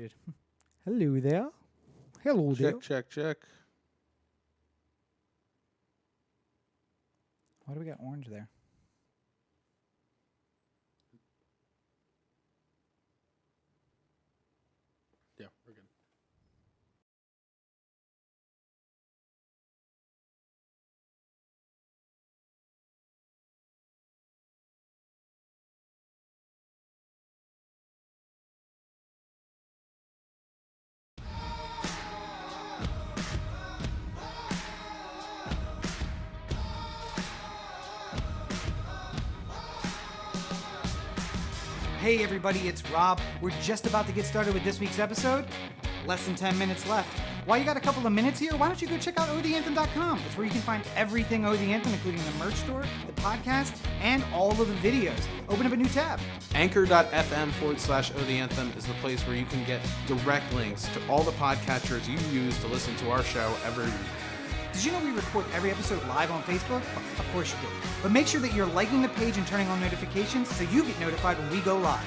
muted. Hello there. Hello there. Check. Why do we got orange there? Yeah, we're good. Hey everybody, it's Rob. We're just about to get started with this week's episode. Less than 10 minutes left. While you got a couple of minutes here, why don't you go check out OTheAnthem.com. It's where you can find everything OThe Anthem, including the merch store, the podcast, and all of the videos. Open up a new tab. Anchor.fm/OThe Anthem is the place where you can get direct links to all the podcatchers you use to listen to our show every week. Did you know we record every episode live on Facebook? Of course you do. But make sure that you're liking the page and turning on notifications so you get notified when we go live.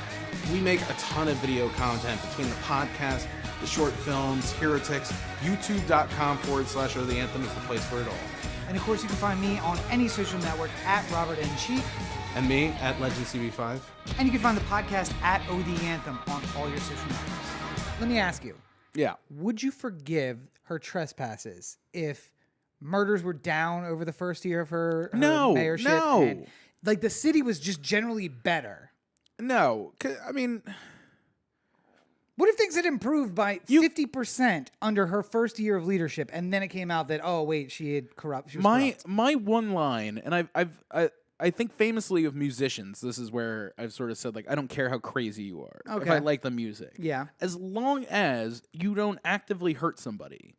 We make a ton of video content between the podcast, the short films, Heretics. YouTube.com/OThe Anthem is the place for it all. And of course you can find me on any social network at Robert N. Cheek. And me at LegendCB5. And you can find the podcast at OThe Anthem on all your social networks. Let me ask you. Yeah. Would you forgive her trespasses if murders were down over the first year of her mayorship? No. And, like, the city was just generally better. No. I mean, what if things had improved by 50% under her first year of leadership, and then it came out that, oh wait, she was corrupt. My one line, and I think famously of musicians, this is where I've sort of said, like, I don't care how crazy you are. Okay. If I like the music. Yeah. As long as you don't actively hurt somebody.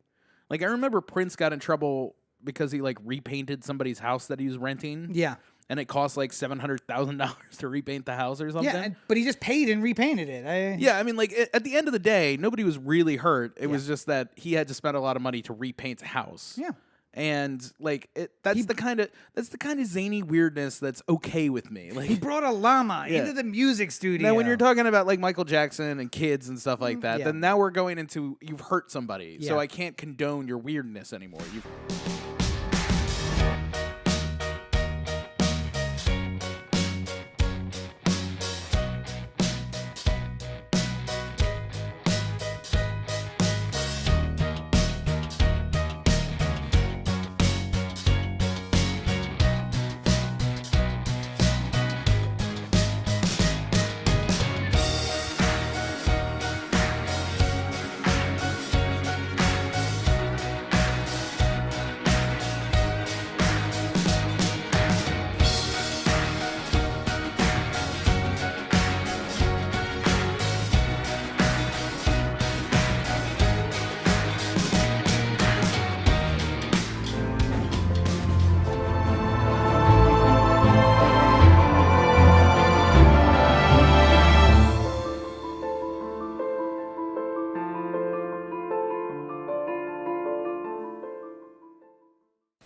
Like, I remember Prince got in trouble because he, like, repainted somebody's house that he was renting. Yeah. And it cost, like, $700,000 to repaint the house or something. Yeah, but he just paid and repainted it. Yeah, I mean, like, at the end of the day, nobody was really hurt. It was just that he had to spend a lot of money to repaint a house. Yeah. And like that's the kind of zany weirdness that's okay with me. Like, he brought a llama into the music studio. Now, when you're talking about like Michael Jackson and kids and stuff like that, then now we're going into you've hurt somebody, so I can't condone your weirdness anymore.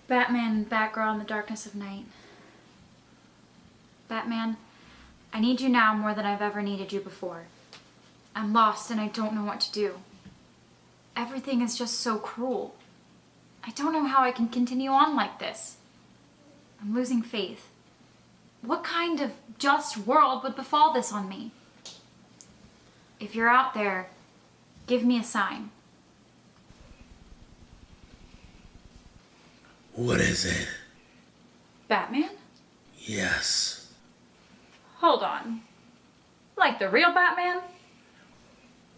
Batman and Batgirl in the darkness of night. Batman, I need you now more than I've ever needed you before. I'm lost and I don't know what to do. Everything is just so cruel. I don't know how I can continue on like this. I'm losing faith. What kind of just world would befall this on me? If you're out there, give me a sign. What is it? Batman? Yes. Hold on. Like the real Batman?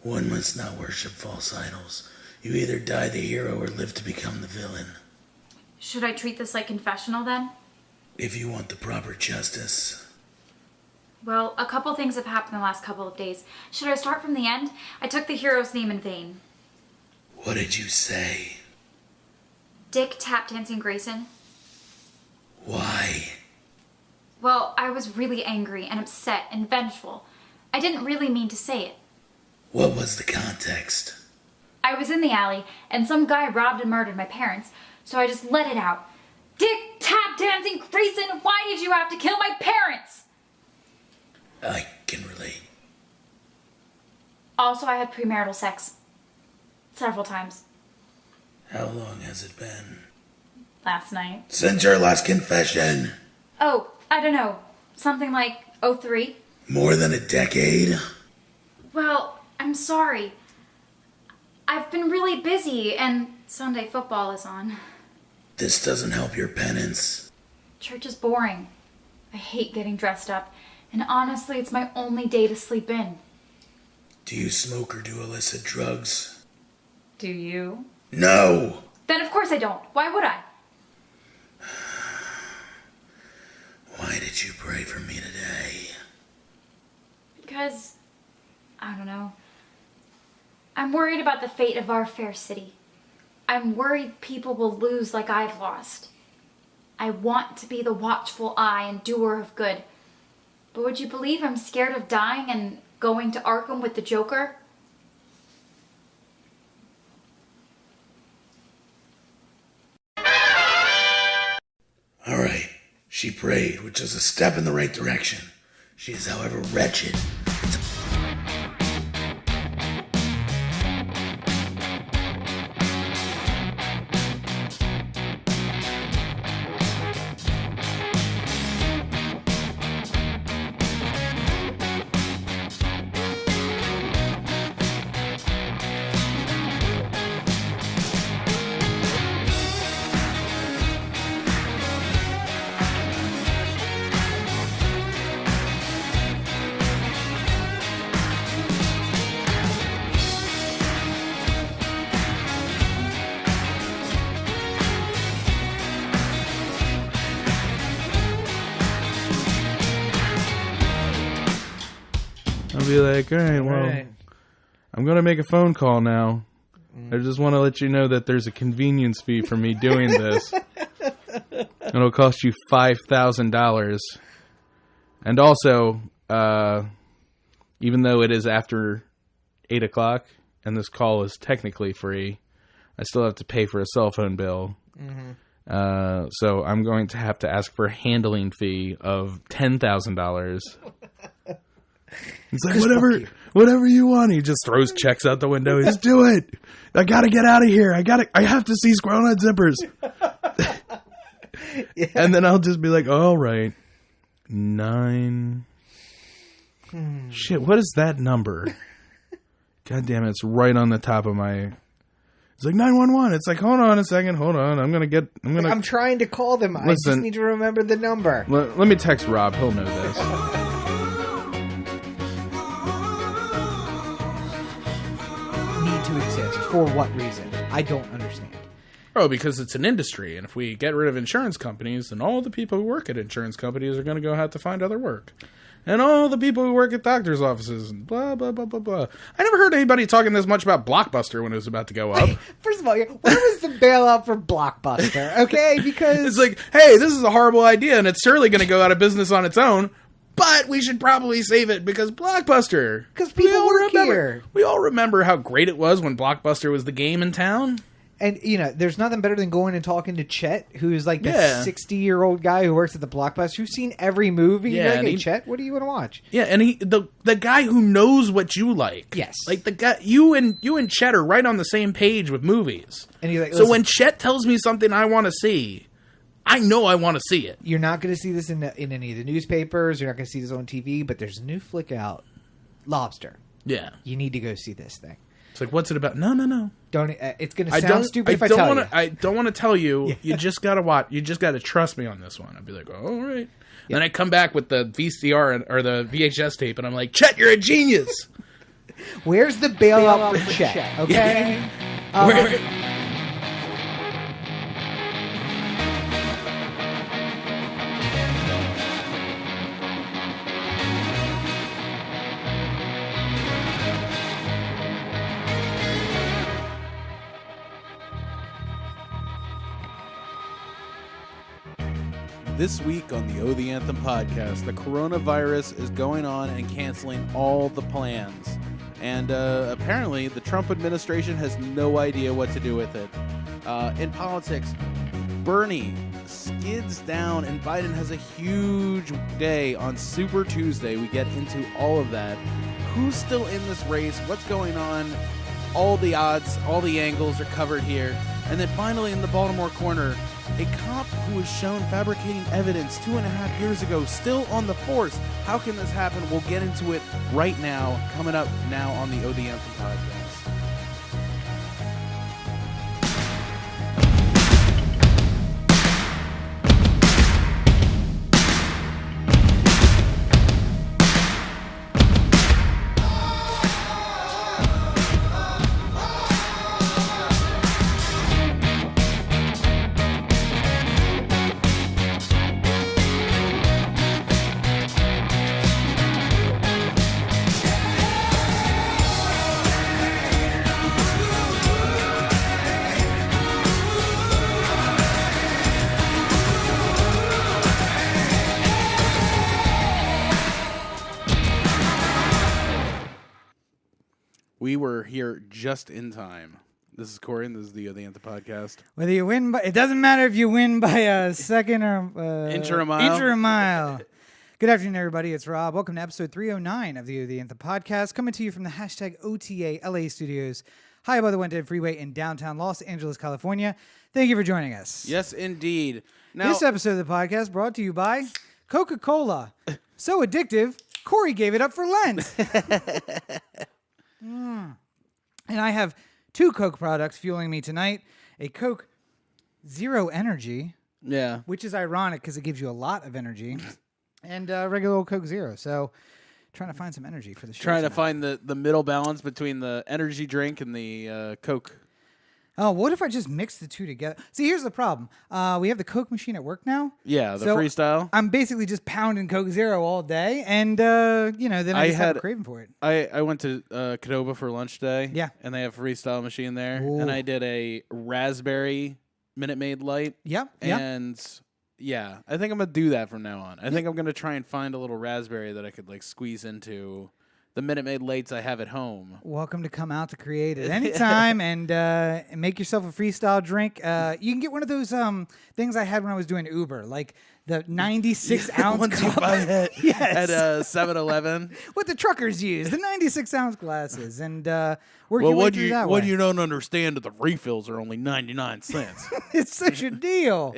One must not worship false idols. You either die the hero or live to become the villain. Should I treat this like confessional then? If you want the proper justice. Well, a couple things have happened the last couple of days. Should I start from the end? I took the hero's name in vain. What did you say? Dick Tap Dancing Grayson. Why? Well, I was really angry and upset and vengeful. I didn't really mean to say it. What was the context? I was in the alley and some guy robbed and murdered my parents, so I just let it out. Dick Tap Dancing Grayson, why did you have to kill my parents? I can relate. Also, I had premarital sex. Several times. How long has it been? Last night. Since your last confession? Oh, I don't know. Something like 03. More than a decade? Well, I'm sorry. I've been really busy, and Sunday football is on. This doesn't help your penance. Church is boring. I hate getting dressed up, and honestly, it's my only day to sleep in. Do you smoke or do illicit drugs? Do you? No! Then of course I don't. Why would I? Why did you pray for me today? Because, I don't know. I'm worried about the fate of our fair city. I'm worried people will lose like I've lost. I want to be the watchful eye and doer of good. But would you believe I'm scared of dying and going to Arkham with the Joker? All right. She prayed, which is a step in the right direction. She is, however, wretched. I'll be like, all right, well, Right. I'm going to make a phone call now. I just want to let you know that there's a convenience fee for me doing this. It'll cost you $5,000. And also, even though it is after 8 o'clock and this call is technically free, I still have to pay for a cell phone bill. So I'm going to have to ask for a handling fee of $10,000. He's like, whatever you want. He just throws checks out the window. He's do it. I gotta get out of here. I have to see Squirrel Nut Zippers. Yeah. And then I'll just be like, all right, 9. Shit, what is that number? God damn it, it's right on the top of my. It's like 911. It's like, hold on a second, hold on. I'm trying to call them. I just Listen. need to remember the number. Let me text Rob. He'll know this. Need to exist. For what reason? I don't understand. Oh, because it's an industry, and if we get rid of insurance companies, then all the people who work at insurance companies are going to go have to find other work. And all the people who work at doctors' offices, and blah, blah, blah, blah, blah. I never heard anybody talking this much about Blockbuster when it was about to go up. First of all, where was the bailout for Blockbuster? Okay, because It's like, hey, this is a horrible idea, and it's surely going to go out of business on its own, but we should probably save it because Blockbuster. 'Cause people work here. We all remember how great it was when Blockbuster was the game in town. And, there's nothing better than going and talking to Chet, who's like the Yeah. 60-year-old guy who works at the Blockbuster, who's seen every movie. Yeah, You're like, and hey, he- Chet, what do you want to watch? Yeah, and the guy who knows what you like. Yes. Like the guy you and Chet are right on the same page with movies. And he's like, so listen, when Chet tells me something I want to see, I know I want to see it. you're not going to see this in any of the newspapers. You're not going to see this on TV, but there's a new flick out, Lobster. Yeah. You need to go see this thing. It's like, what's it about? No. Don't. It's going to sound stupid if I tell you. I don't want to tell you. You just gotta watch. You just gotta trust me on this one. I'd be like, oh, all right. Then I come back with the VCR or the VHS tape, and I'm like, Chet, you're a genius. Where's the bailout for Chet? Okay. Where- This week on the Oh the Anthem podcast, the coronavirus is going on and canceling all the plans. And apparently the Trump administration has no idea what to do with it. In politics, Bernie skids down and Biden has a huge day on Super Tuesday. We get into all of that. who's still in this race, what's going on. All the odds, all the angles are covered here. And then finally in the Baltimore corner, a cop who was shown fabricating evidence 2.5 years ago, still on the force. How can this happen? We'll get into it right now, coming up now on the OD Anthem podcast. We were here just in time. This is Corey, and this is the Anthem podcast. Whether you win by, it doesn't matter if you win by a second or Inch or a mile. Inch or a mile. Good afternoon, everybody. It's Rob. Welcome to episode 309 of the Anthem podcast, coming to you from the hashtag OTA LA studios, high above the 110 freeway in downtown Los Angeles, California. Thank you for joining us. Yes, indeed. Now, This episode of the podcast brought to you by Coca-Cola. So addictive, Corey gave it up for Lent. And I have 2 Coke products fueling me tonight. A Coke Zero Energy, yeah. which is ironic because it gives you a lot of energy, and regular old Coke Zero. So trying to find some energy for the show. Trying to tonight. find the middle balance between the energy drink and the Coke. Oh, what if I just mix the two together? See, here's the problem. We have the Coke machine at work now. Yeah, the So freestyle. I'm basically just pounding Coke Zero all day, and then I just have a craving for it. I went to Qdoba for lunch today. Yeah. And they have a freestyle machine there. Ooh. And I did a raspberry Minute Maid Light. Yep. And yeah, I think I'm going to do that from now on. I think I'm going to try and find a little raspberry that I could like squeeze into the Minute Maid Lights I have at home. Welcome to come out to create at any time and make yourself a freestyle drink. You can get one of those things I had when I was doing Uber, like the 96-ounce Ones you cup. buy at Yes. 7-Eleven. What the truckers use, the 96-ounce glasses. And work Well, your way what through that way. you don't understand is the refills are only 99 cents. It's such a deal.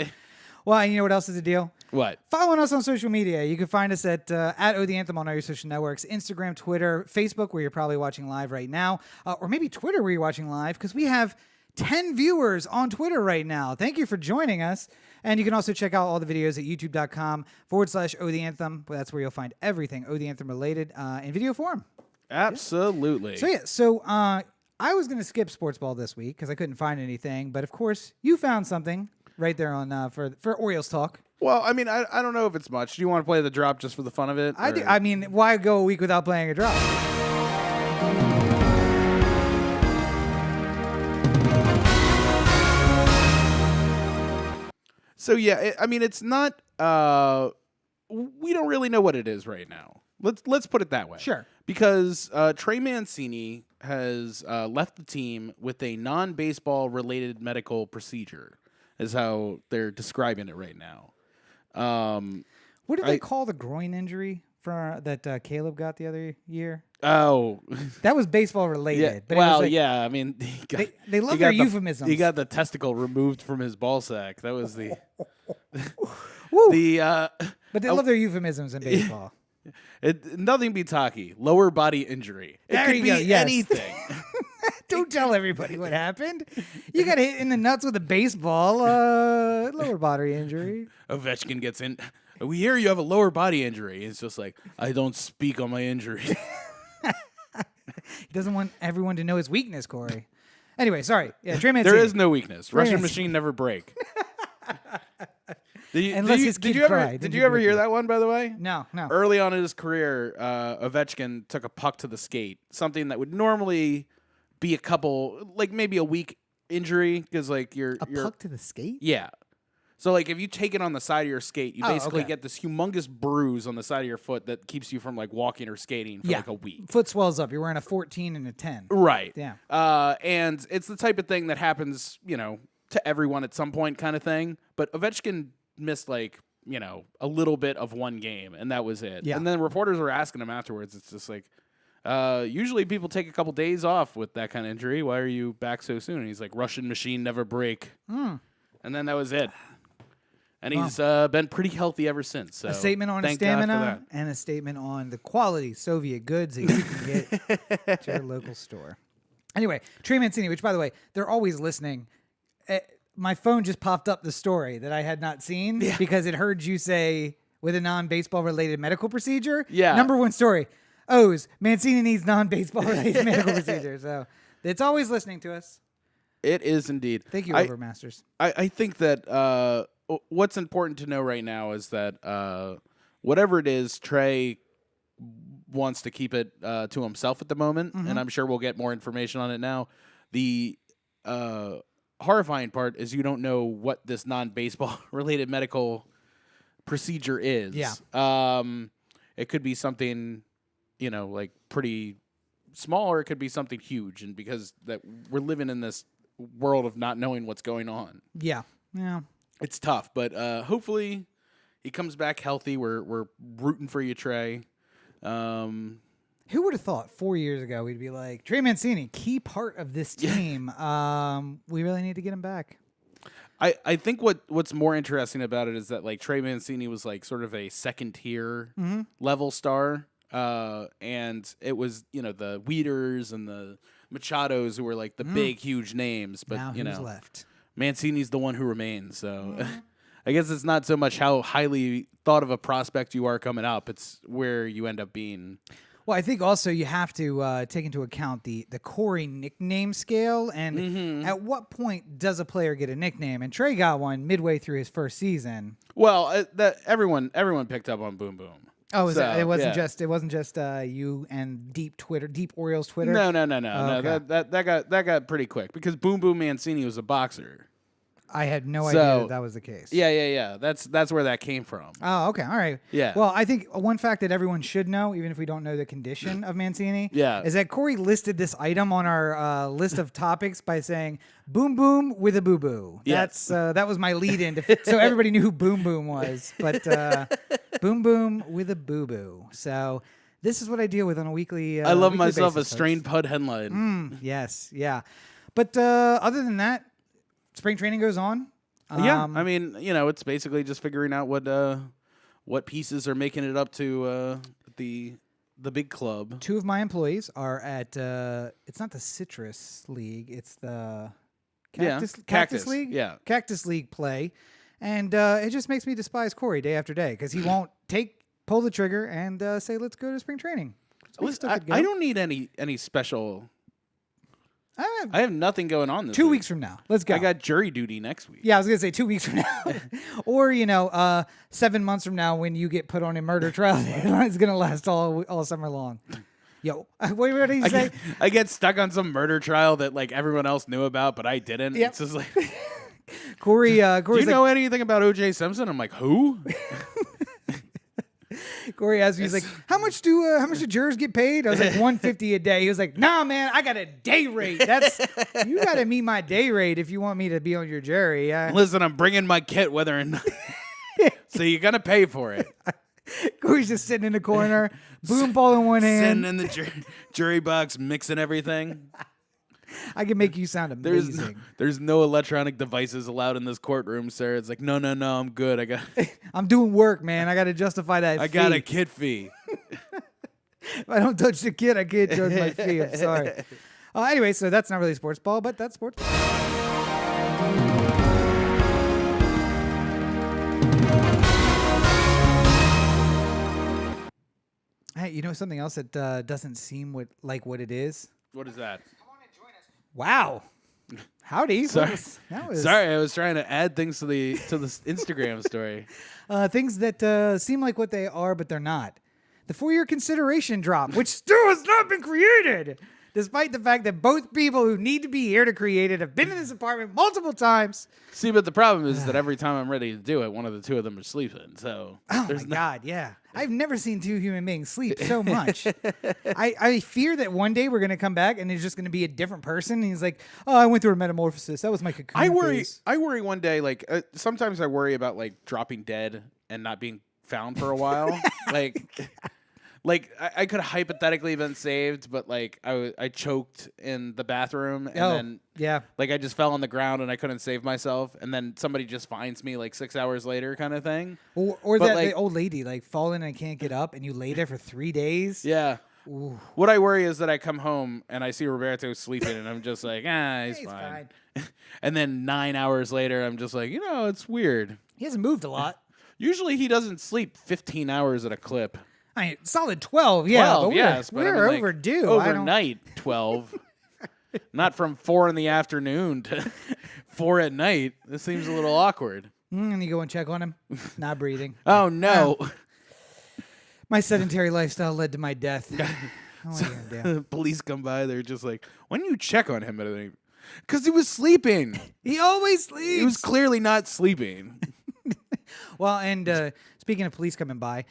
Well, and you know what else is a deal? What? Following us on social media. You can find us at OD Anthem on all your social networks, Instagram, Twitter, Facebook, where you're probably watching live right now, or maybe Twitter, where you're watching live, because we have 10 viewers on Twitter right now. Thank you for joining us. And you can also check out all the videos at youtube.com/OD Anthem. That's where you'll find everything OD Anthem related in video form. Absolutely. So I was going to skip sports ball this week because I couldn't find anything. But of course, you found something right there on for Orioles talk. Well, I mean, I don't know if it's much. Do you want to play the drop just for the fun of it? I do. or- I mean, why go a week without playing a drop? So yeah, I mean, it's not. We don't really know what it is right now. Let's put it that way. Sure. Because Trey Mancini has left the team with a non-baseball related medical procedure, is how they're describing it right now. What did they call the groin injury for that Caleb got the other year? Oh, That was baseball related. yeah. But it was Well, like, yeah. I mean, they love he their got the- euphemisms. He got the testicle removed from his ball sack. That was the Woo. the. But they love their euphemisms in baseball. Nothing beats hockey. Lower body injury. It There could you be go, yes. anything. Don't tell everybody what happened. You got hit in the nuts with a baseball. Lower body injury. Ovechkin gets in. We hear you have a lower body injury. It's just like, I don't speak on my injury. He doesn't want everyone to know his weakness, Corey. Anyway, sorry. Yeah, Trey There Mancini. is no weakness. Russian Mancini. machine never break. Unless his kid did you ever, cried, then did you you ever break hear it. that one, by the way? No. Early on in his career, Ovechkin took a puck to the skate, something that would normally be a couple, like maybe a week injury, because like you're Puck to the skate? Yeah. So like if you take it on the side of your skate, you Oh, basically okay. get this humongous bruise on the side of your foot that keeps you from like walking or skating for Yeah. like a week. Foot swells up. You're wearing a 14 and a 10. Right. Yeah. And it's the type of thing that happens, to everyone at some point kind of thing. But Ovechkin missed like, a little bit of one game, and that was it. Yeah. And then reporters were asking him afterwards. It's just like, Usually people take a couple days off with that kind of injury. Why are you back so soon? And he's like, Russian machine never break. And then that was it. And he's been pretty healthy ever since. So a statement on his thank God for stamina that. and a statement on the quality Soviet goods that you can get at your local store. Anyway, Trey Mancini, which, by the way, they're always listening. My phone just popped up the story that I had not seen because it heard you say with a non-baseball related medical procedure. Yeah. Number one story. O's, Mancini needs non-baseball related medical procedure. So it's always listening to us. It is indeed. Thank you, Overmasters. I think that what's important to know right now is that whatever it is, Trey wants to keep it to himself at the moment, and I'm sure we'll get more information on it now. The horrifying part is you don't know what this non-baseball related medical procedure is. Yeah. It could be something, like pretty small, or it could be something huge, and because that we're living in this world of not knowing what's going on. Yeah. It's tough, but hopefully he comes back healthy. We're rooting for you, Trey. Who would have thought 4 years ago we'd be like, Trey Mancini, key part of this team. We really need to get him back. I think what's more interesting about it is that like Trey Mancini was like sort of a second tier level star. And it was, the Weeders and the Machados who were like the big, huge names. But, now who's left? Mancini's the one who remains. So I guess it's not so much how highly thought of a prospect you are coming up. It's where you end up being. Well, I think also you have to take into account the Corey nickname scale. And at what point does a player get a nickname? And Trey got one midway through his first season. Well, everyone picked up on Boom Boom. Oh, so, it wasn't just you and Deep Orioles Twitter. No. Okay. That got pretty quick because Boom Boom Mancini was a boxer. I had no idea that was the case. Yeah. That's where that came from. Oh, okay, all right. Yeah. Well, I think one fact that everyone should know, even if we don't know the condition of Mancini, is that Corey listed this item on our list of topics by saying "boom boom with a boo boo." Yes. That was my lead-in, so everybody knew who Boom Boom was. But boom boom with a boo boo. So this is what I deal with on a weekly. I love weekly myself basis, a strained pud headline. Yes, yeah. But other than that, spring training goes on. Yeah, I mean, it's basically just figuring out what pieces are making it up to the big club. Two of my employees are at it's not the Citrus League, it's the Cactus League. Yeah, Cactus League play, and it just makes me despise Corey day after day because he won't pull the trigger and say let's go to spring training. I don't need any special. I have nothing going on this 2 week. weeks from now. Let's go. I got jury duty next week. Yeah, I was going to say 2 weeks from now. Or, 7 months from now when you get put on a murder trial. It's going to last all summer long. Yo, what did you say? I get stuck on some murder trial that like everyone else knew about, but I didn't. Yep. It's just like, Corey, do you know anything about O.J. Simpson? I'm like, who? Corey asked me, he's like, how much do jurors get paid? I was like, $150 a day. He was like, nah, man, I got a day rate. You got to meet my day rate if you want me to be on your jury. Listen, I'm bringing my kit whether or not. So you're going to pay for it. Corey's just sitting in the corner, boom ball in one hand. Sitting in the jury box, mixing everything. I can make you sound amazing. There's no electronic devices allowed in this courtroom, sir. It's like, no, I'm good. I'm doing work, man. I got to justify that I fee. got a kit fee. If I don't touch the kid, I can't charge my fee. I'm sorry. Anyway, so that's not really sports ball, but that's sports ball. Hey, you know something else that doesn't seem like what it is? What is that? Wow. Howdy. Sorry. That was Sorry, I was trying to add things to the Instagram story. things that seem like what they are, but they're not. The 4-year consideration drop, which still has not been created, despite the fact that both people who need to be here to create it have been in this apartment multiple times. See, but the problem is that every time I'm ready to do it, one of the two of them are sleeping. So God, yeah. I've never seen two human beings sleep so much. I fear that one day we're going to come back and it's just going to be a different person. And he's like, oh, I went through a metamorphosis. That was my cocoon phase. I worry one day, like, sometimes I worry about, like, dropping dead and not being found for a while. like I could have hypothetically been saved, but like I choked in the bathroom and then yeah. like I just fell on the ground and I couldn't save myself, and then somebody just finds me like 6 hours later, kind of thing. Or But, that like- the old lady like falling and can't get up, and you lay there for 3 days. Yeah. Ooh. What I worry is that I come home and I see Roberto sleeping, and I'm just like, he's He's fine. And then 9 hours later, I'm just like, it's weird. He hasn't moved a lot. Usually he doesn't sleep 15 hours at a clip. I mean, solid 12, yeah. 12, but yes, but I we're mean, like, overdue. Overnight, 12. Not from 4 in the afternoon to 4 at night. This seems a little awkward. And you go and check on him. Not breathing. Oh, no. My sedentary lifestyle led to my death. What are you gonna do? Police come by. They're just like, why didn't you check on him? Because he was sleeping. He always sleeps. He was clearly not sleeping. Well, and speaking of police coming by,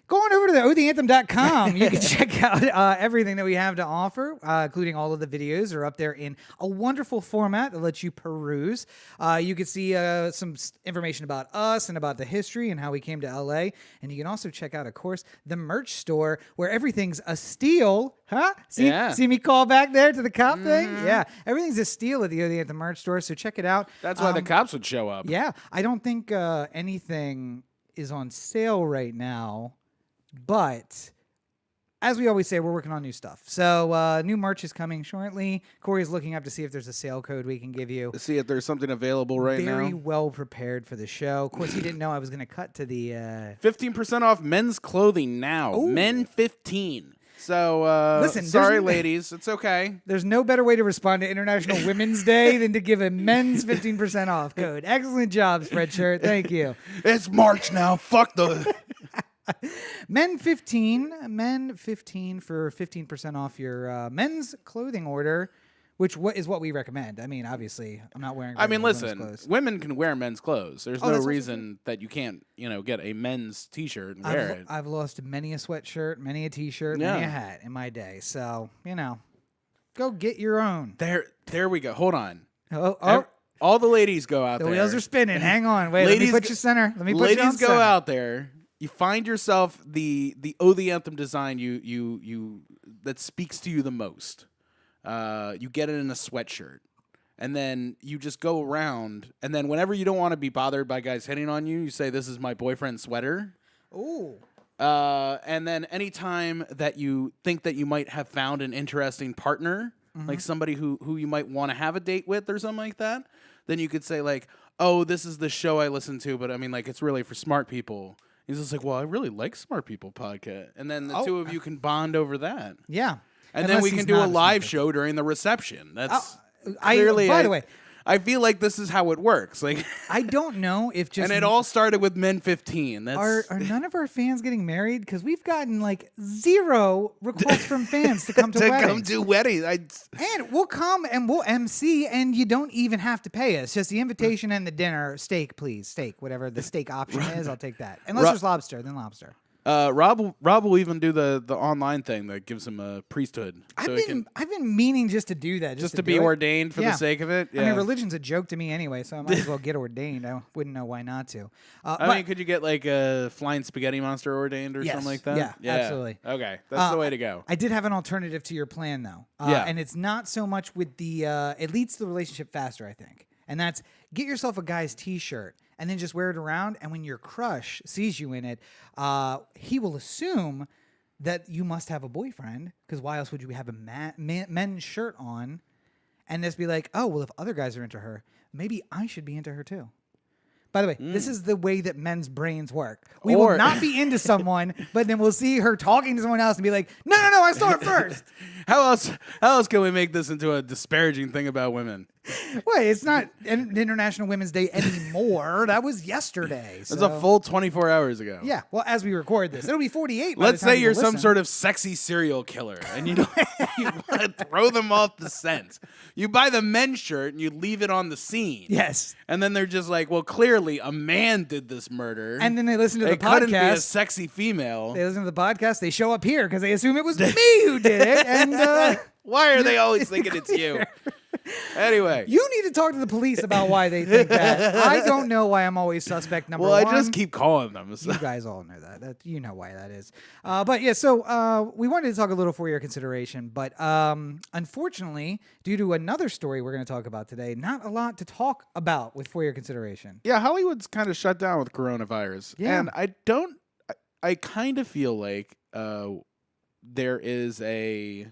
go on over to the OTheAnthem.com. You can check out everything that we have to offer, including all of the videos are up there in a wonderful format that lets you peruse. You can see some information about us and about the history and how we came to LA. And you can also check out, of course, the merch store where everything's a steal. Huh? See me call back there to the cop thing? Yeah. Everything's a steal at the Anthem merch store, so check it out. That's why the cops would show up. Yeah. I don't think anything is on sale right now. But as we always say, we're working on new stuff. So new merch is coming shortly. Corey's looking up to see if there's a sale code we can give you. See if there's something available right now. Very well prepared for the show. Of course, he didn't know I was going to cut to the... 15% off men's clothing now. Ooh. Men 15. So, Listen, sorry, there's- ladies. It's okay. There's no better way to respond to International Women's Day than to give a men's 15% off code. Excellent job, Spreadshirt. Thank you. It's March now. Fuck the... Men 15 for 15% off your men's clothing order, which is what we recommend. I mean, obviously, I'm not wearing. women's listen, clothes. women can wear men's clothes. There's Oh, no that's also reason that you can't, get a men's T-shirt and wear it. I've lost many a sweatshirt, many a T-shirt, Yeah. many a hat in my day. So go get your own. There we go. Hold on. Oh, All the ladies go out the there. wheels are spinning. Hang on, wait. Ladies let me put you center. Let me put you on Ladies go center. out there. You find yourself the Anthem design you that speaks to you the most. You get it in a sweatshirt, and then you just go around. And then whenever you don't want to be bothered by guys hitting on you, you say, "This is my boyfriend's sweater." Ooh. And then anytime that you think that you might have found an interesting partner, like somebody who you might want to have a date with or something like that, then you could say like, "Oh, this is the show I listen to, but I mean, like, it's really for smart people." He's just like, well, I really like Smart People podcast. And then the two of you can bond over that. Yeah. And then we can do a live show during the reception. That's clearly... By the way, I feel like this is how it works. Like, I don't know if just... and it all started with Men 15. That's... Are none of our fans getting married? Because we've gotten like 0 requests from fans to come to weddings. come to weddings. And we'll come and we'll MC, and you don't even have to pay us. Just the invitation and the dinner. Steak, please. Steak, whatever the steak option is, I'll take that. Unless there's lobster, then lobster. Rob will even do the online thing that gives him a priesthood. I've been meaning just to do that. Just to be do it. ordained for the sake of it. Yeah. I mean, religion's a joke to me anyway, so I might as well get ordained. I wouldn't know why not to. I mean, could you get like a flying spaghetti monster ordained or something like that? Yeah, absolutely. Okay, that's the way to go. I did have an alternative to your plan, though. And it's not so much with the... it leads to the relationship faster, I think. And that's get yourself a guy's T-shirt and then just wear it around. And when your crush sees you in it, he will assume that you must have a boyfriend, because why else would you have a men's shirt on? And just be like, oh, well, if other guys are into her, maybe I should be into her too. By the way, this is the way that men's brains work. We will not be into someone, but then we'll see her talking to someone else and be like, no, I saw her first. How else can we make this into a disparaging thing about women? Wait, it's not International Women's Day anymore. That was yesterday. That's a full 24 hours ago. Yeah, well, as we record this, it'll be 48. Let's say you're some sort of sexy serial killer, and you want to throw them off the scent. You buy the men's shirt and you leave it on the scene. Yes. And then they're just like, well, clearly a man did this murder. And then they listen to the It couldn't be a podcast. sexy female. They listen to the podcast. They show up here because they assume it was me who did it. And Why are they always thinking it's you? Anyway. You need to talk to the police about why they think that. I don't know why I'm always suspect number one. Well, I just keep calling them. So. You guys all know that. You know why that is. But yeah, so we wanted to talk a little for your consideration, but unfortunately, due to another story we're going to talk about today, not a lot to talk about with for your consideration. Yeah, Hollywood's kind of shut down with coronavirus. Yeah. And I kind of feel like there is a...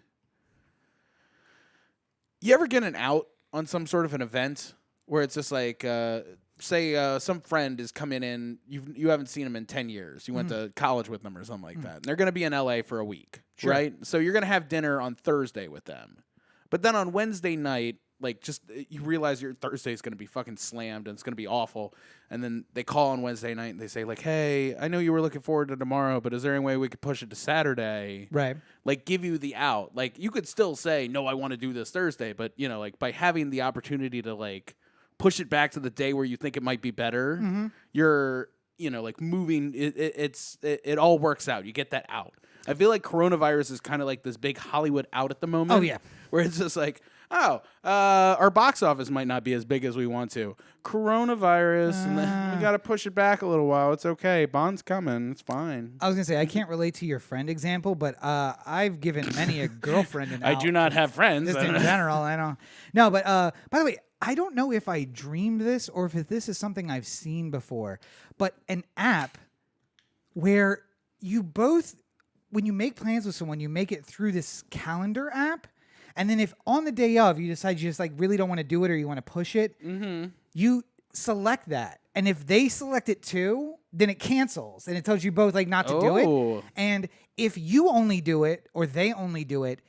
You ever get an out on some sort of an event where it's just like, say some friend is coming in, you haven't seen him in 10 years. You went to college with them or something like that. And they're going to be in LA for a week, right? So you're going to have dinner on Thursday with them. But then on Wednesday night, like just you realize your Thursday is going to be fucking slammed and it's going to be awful. And then they call on Wednesday night and they say like, hey, I know you were looking forward to tomorrow, but is there any way we could push it to Saturday? Right. Like give you the out. Like you could still say, no, I want to do this Thursday. But, you know, like by having the opportunity to like push it back to the day where you think it might be better, you're, you know, like moving. It all works out. You get that out. I feel like coronavirus is kind of like this big Hollywood out at the moment. Oh, yeah. Where it's just like, our box office might not be as big as we want to. Coronavirus, and then we got to push it back a little while. It's okay. Bond's coming. It's fine. I was going to say, I can't relate to your friend example, but I've given many a girlfriend an out. I do not have friends. Just in general, I don't. No, but by the way, I don't know if I dreamed this or if this is something I've seen before, but an app where you both, when you make plans with someone, you make it through this calendar app. And then if on the day of you decide you just like really don't want to do it or you want to push it, you select that. And if they select it too, then it cancels and it tells you both like not to do it. And if you only do it or they only do it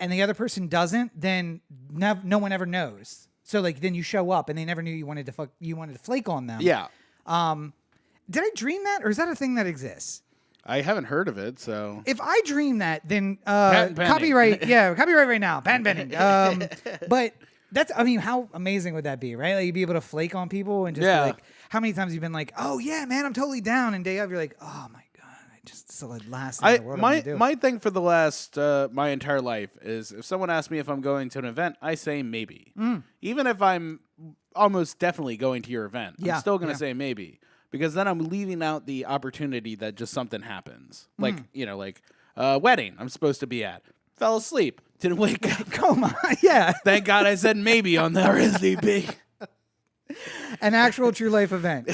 and the other person doesn't, then no one ever knows. So like then you show up and they never knew you wanted to flake on them. Yeah. Did I dream that or is that a thing that exists? I haven't heard of it, so... If I dream that, then Patent pending. Copyright right now. Patent pending. But that's, I mean, how amazing would that be, right? Like, you'd be able to flake on people and just be like, how many times you've been like, oh, yeah, man, I'm totally down. And day of, you're like, oh, my God, I just, it's the last thing in the world I want to do. My thing for the last, my entire life is if someone asks me if I'm going to an event, I say maybe. Even if I'm almost definitely going to your event, I'm still going to say maybe. Because then I'm leaving out the opportunity that just something happens. Like, you know, like wedding I'm supposed to be at. Fell asleep. Didn't wake up. Come on. Yeah. Thank God I said maybe on the RSVP. An actual true life event.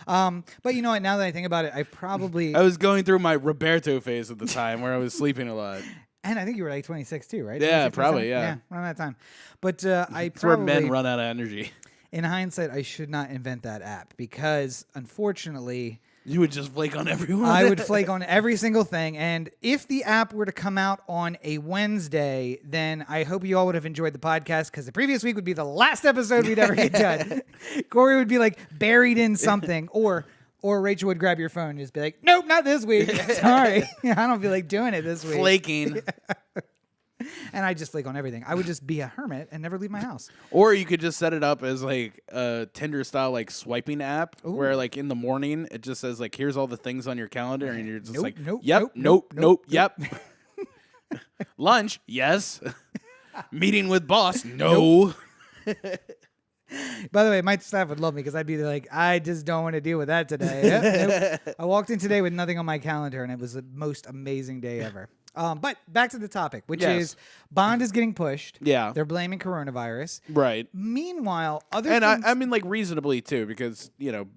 But you know what? Now that I think about it, I was going through my Roberto phase at the time where I was sleeping a lot. And I think you were like 26 too, right? Yeah, 26, probably, 27? yeah. Around that time. But It's where men run out of energy. In hindsight, I should not invent that app because, unfortunately... You would just flake on everyone? I would flake on every single thing. And if the app were to come out on a Wednesday, then I hope you all would have enjoyed the podcast because the previous week would be the last episode we'd ever get done. Corey would be like buried in something. Or Rachel would grab your phone and just be like, nope, not this week. Sorry. I don't feel like doing it this week. Flaking. And I just flake on everything. I would just be a hermit and never leave my house. Or you could just set it up as like a Tinder style like swiping app where like in the morning it just says like here's all the things on your calendar and you're just nope. Yep. Lunch, yes. Meeting with boss, no. By the way, my staff would love me because I'd be like, I just don't want to deal with that today. Nope. I walked in today with nothing on my calendar and it was the most amazing day ever. But back to the topic, which is Bond is getting pushed. Yeah. They're blaming coronavirus. Right. Meanwhile, other and things... I mean, like, reasonably, too, because, you know,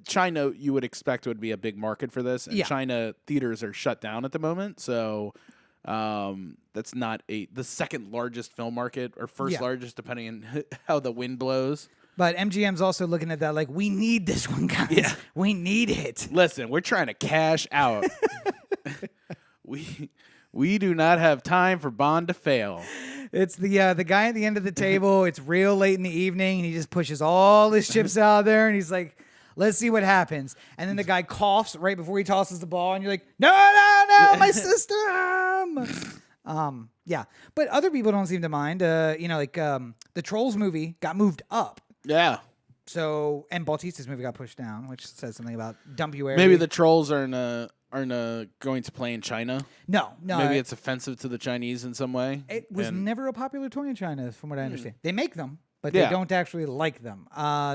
China, you would expect would be a big market for this. And China theaters are shut down at the moment. So that's not the second largest film market or first largest, depending on how the wind blows. But MGM's also looking at that like, we need this one, guys. Yeah. We need it. Listen, we're trying to cash out. We do not have time for Bond to fail. It's the guy at the end of the table. It's real late in the evening, and he just pushes all his chips out there, and he's like, let's see what happens. And then the guy coughs right before he tosses the ball, and you're like, no, my system. Yeah. But other people don't seem to mind. You know, like the Trolls movie got moved up. Yeah. So, and Bautista's movie got pushed down, which says something about dump you area. Maybe the Trolls are in a going to play in China. No. Maybe it's offensive to the Chinese in some way. It was never a popular toy in China, from what I understand. They make them, but Yeah. they don't actually like them.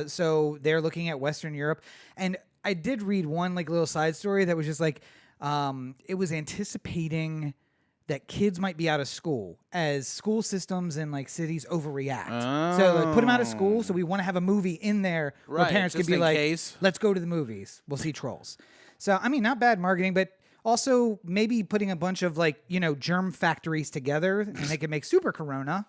So they're looking at Western Europe. And I did read one like little side story that was just like, it was anticipating that kids might be out of school as school systems in like cities overreact. So like put them out of school. So we want to have a movie in there where Right, parents could just be in like, case. let's go to the movies. We'll see Trolls. So, I mean, not bad marketing, but also maybe putting a bunch of like, germ factories together and they can make Super Corona,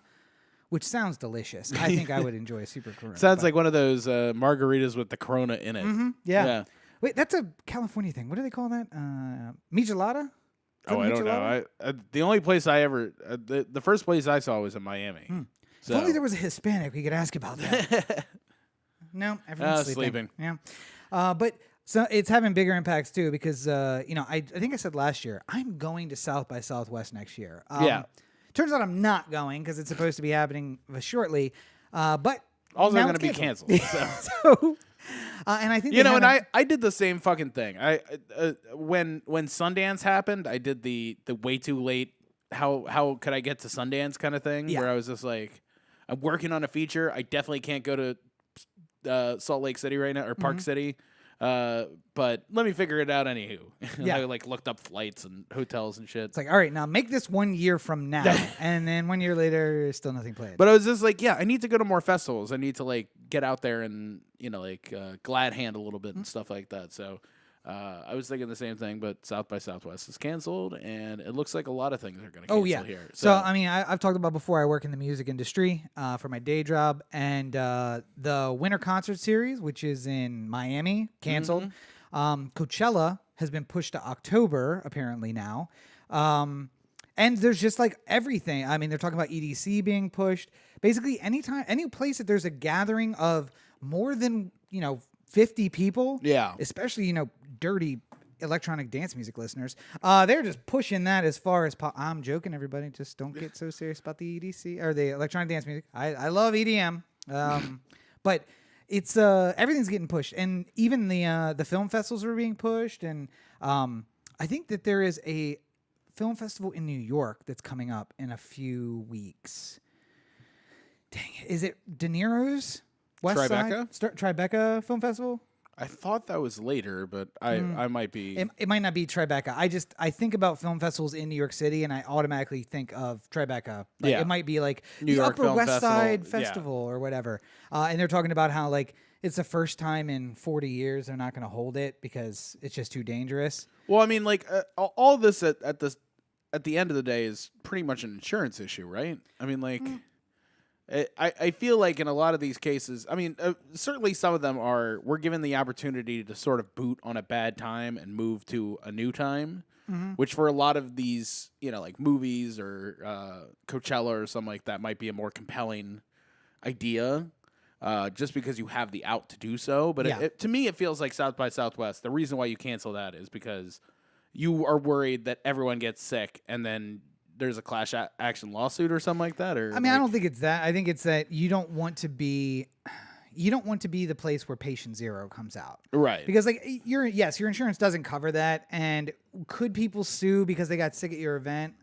which sounds delicious. I think I would enjoy a Super Corona. Sounds like one of those margaritas with the Corona in it. Yeah. Wait, that's a California thing. What do they call that? Michelada? Oh, I don't know. The only place I ever, the first place I saw was in Miami. So. If only there was a Hispanic we could ask about that. No, everyone's sleeping. Yeah. But so it's having bigger impacts too because, I think I said last year, I'm going to South by Southwest next year. Yeah. Turns out I'm not going because it's supposed to be happening shortly. But also now going to it's be canceled. So, and I think and I did the same fucking thing. When Sundance happened, I did the way too late. How could I get to Sundance kind of thing? Yeah. Where I was just like, I'm working on a feature. I definitely can't go to Salt Lake City right now or Park City. But let me figure it out anywho. Yeah. I like looked up flights and hotels and shit. It's like, all right, now make this 1 year from now. And then 1 year later, still nothing planned. But I was just like, yeah, I need to go to more festivals. I need to like get out there and glad hand a little bit and stuff like that. So I was thinking the same thing, but South by Southwest is canceled, and it looks like a lot of things are going to cancel here. So I mean, I've talked about before. I work in the music industry for my day job, and the Winter Concert Series, which is in Miami, canceled. Coachella has been pushed to October apparently now. And there's just like everything. I mean, they're talking about EDC being pushed. Basically, any place that there's a gathering of more than 50 people. Yeah. Especially dirty electronic dance music listeners. They're just pushing that as far as I'm joking, everybody. Just don't get so serious about the EDC or the electronic dance music. I love EDM, but it's everything's getting pushed, and even the film festivals are being pushed. And I think that there is a film festival in New York that's coming up in a few weeks. Dang it. Is it De Niro's West Tribeca? Side? Tribeca Film Festival? I thought that was later, but I might be. It might not be Tribeca. I think about film festivals in New York City, and I automatically think of Tribeca. Like, Yeah. It might be like New the York Upper Film West Festival. Side Yeah. Festival or whatever. And they're talking about how like it's the first time in 40 years they're not going to hold it because it's just too dangerous. Well, I mean, like all this at the end of the day is pretty much an insurance issue, right? I mean, like. I feel like in a lot of these cases, I mean, certainly some of them we're given the opportunity to sort of boot on a bad time and move to a new time, which for a lot of these, like movies or Coachella or something like that might be a more compelling idea just because you have the out to do so. But to me, it feels like South by Southwest. The reason why you cancel that is because you are worried that everyone gets sick and then there's a class action lawsuit or something like that. Or I mean, I don't think it's that. I think it's that you don't want to be the place where patient zero comes out. Right. Because like your insurance doesn't cover that. And could people sue because they got sick at your event?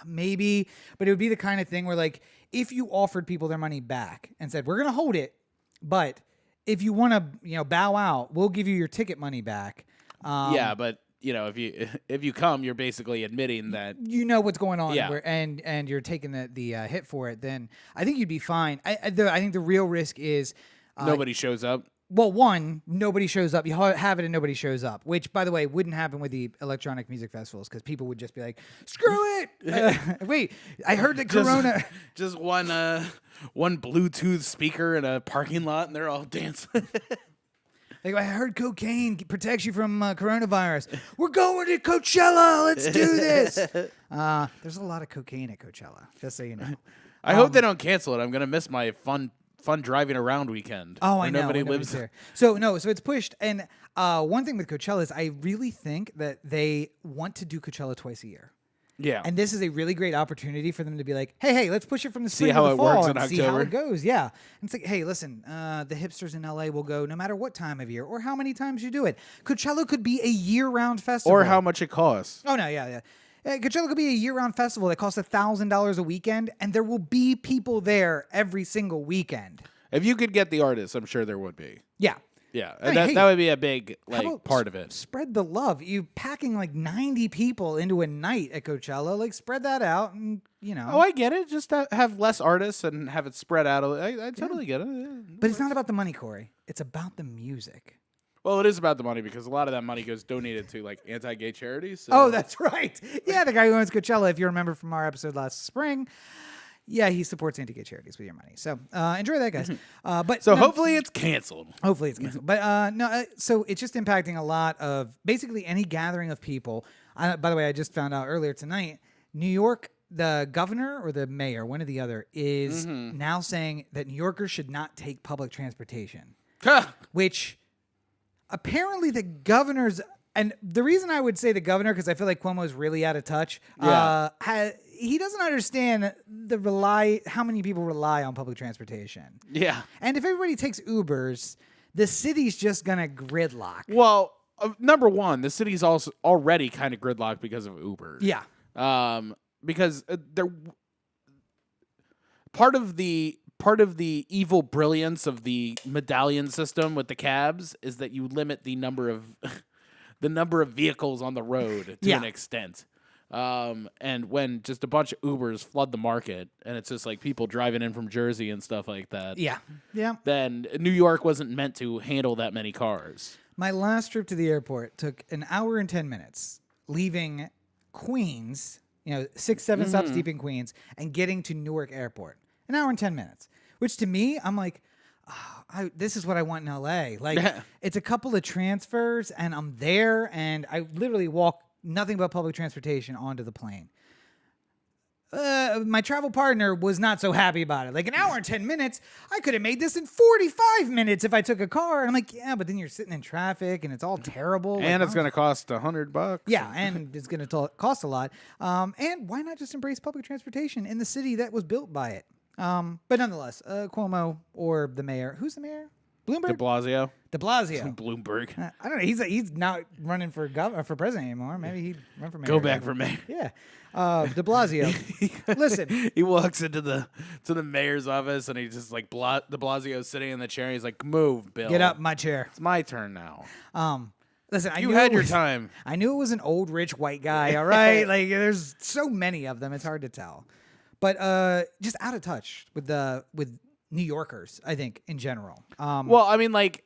Maybe, but it would be the kind of thing where like if you offered people their money back and said, we're going to hold it, but if you want to, bow out, we'll give you your ticket money back. Yeah, but if you come, you're basically admitting that you know what's going on, Yeah. and you're taking the hit for it. Then I think you'd be fine. I think the real risk is nobody shows up. Well, one, nobody shows up. You have it and nobody shows up, which, by the way, wouldn't happen with the electronic music festivals because people would just be like, "Screw it!" Wait, I heard that Corona. Just one Bluetooth speaker in a parking lot, and they're all dancing. Like, I heard cocaine protects you from coronavirus. We're going to Coachella. Let's do this. There's a lot of cocaine at Coachella, just so you know. I hope they don't cancel it. I'm gonna miss my fun driving around weekend. Oh, where I know. Nobody Nobody's lives there. So it's pushed. And one thing with Coachella is I really think that they want to do Coachella twice a year. Yeah. And this is a really great opportunity for them to be like, hey, let's push it from the spring how to the it fall works in and see how October. it goes. Yeah. And it's like, hey, listen, the hipsters in LA will go no matter what time of year or how many times you do it. Coachella could be a year-round festival. Or how much it costs. Oh, no, yeah. Coachella could be a year-round festival that costs $1,000 a weekend, and there will be people there every single weekend. If you could get the artists, I'm sure there would be. Yeah. Yeah, I mean, that, hey, that would be a big How about part of it. Spread the love. You packing like 90 people into a night at Coachella. Like, spread that out, and Oh, I get it. Just have less artists and have it spread out. I totally get it. Yeah, But it's not about the money, Corey. It's about the music. Well, it is about the money because a lot of that money goes donated to like anti-gay charities. So. Oh, that's right. Yeah, the guy who owns Coachella, if you remember from our episode last spring, yeah, he supports anti-gay charities with your money. So enjoy that, guys. But So no, hopefully it's canceled. hopefully it's canceled. But so it's just impacting a lot of basically any gathering of people. By the way, I just found out earlier tonight, New York, the governor or the mayor, one or the other, is now saying that New Yorkers should not take public transportation, which apparently the governor's, and the reason I would say the governor, because I feel like Cuomo's really out of touch, he doesn't understand how many people rely on public transportation. Yeah. And if everybody takes Ubers, the city's just gonna gridlock. Well, number one, the city's also already kind of gridlocked because of Uber. Yeah. Because they're part of the evil brilliance of the medallion system with the cabs is that you limit the number of vehicles on the road to an extent. And when just a bunch of Ubers flood the market and it's just like people driving in from Jersey and stuff like that. Yeah. Yeah. Then New York wasn't meant to handle that many cars. My last trip to the airport took an hour and 10 minutes, leaving Queens, 6-7 stops deep in Queens, and getting to Newark Airport. An hour and 10 minutes, which to me, I'm like, this is what I want in LA. Like, it's a couple of transfers, and I'm there, and I literally walk nothing but public transportation onto the plane. My travel partner was not so happy about it. Like, an hour and 10 minutes, I could have made this in 45 minutes if I took a car. And I'm like, yeah, but then you're sitting in traffic, and it's all terrible. And like, it's going to cost $100. Yeah, and it's going to cost a lot. And why not just embrace public transportation in the city that was built by it? But nonetheless, Cuomo or the mayor. Who's the mayor? Bloomberg? De Blasio. De Blasio. Bloomberg. I don't know. He's not running for president anymore. Maybe he'd run for mayor. Go back for mayor. Yeah. De Blasio. Listen. He walks into the mayor's office and he's just like De Blasio sitting in the chair. And he's like, "Move, Bill. Get up my chair. It's my turn now." Listen, You had your time. I knew it was an old rich white guy. All right, like there's so many of them, it's hard to tell. But just out of touch with New Yorkers, I think in general. Well, I mean, like,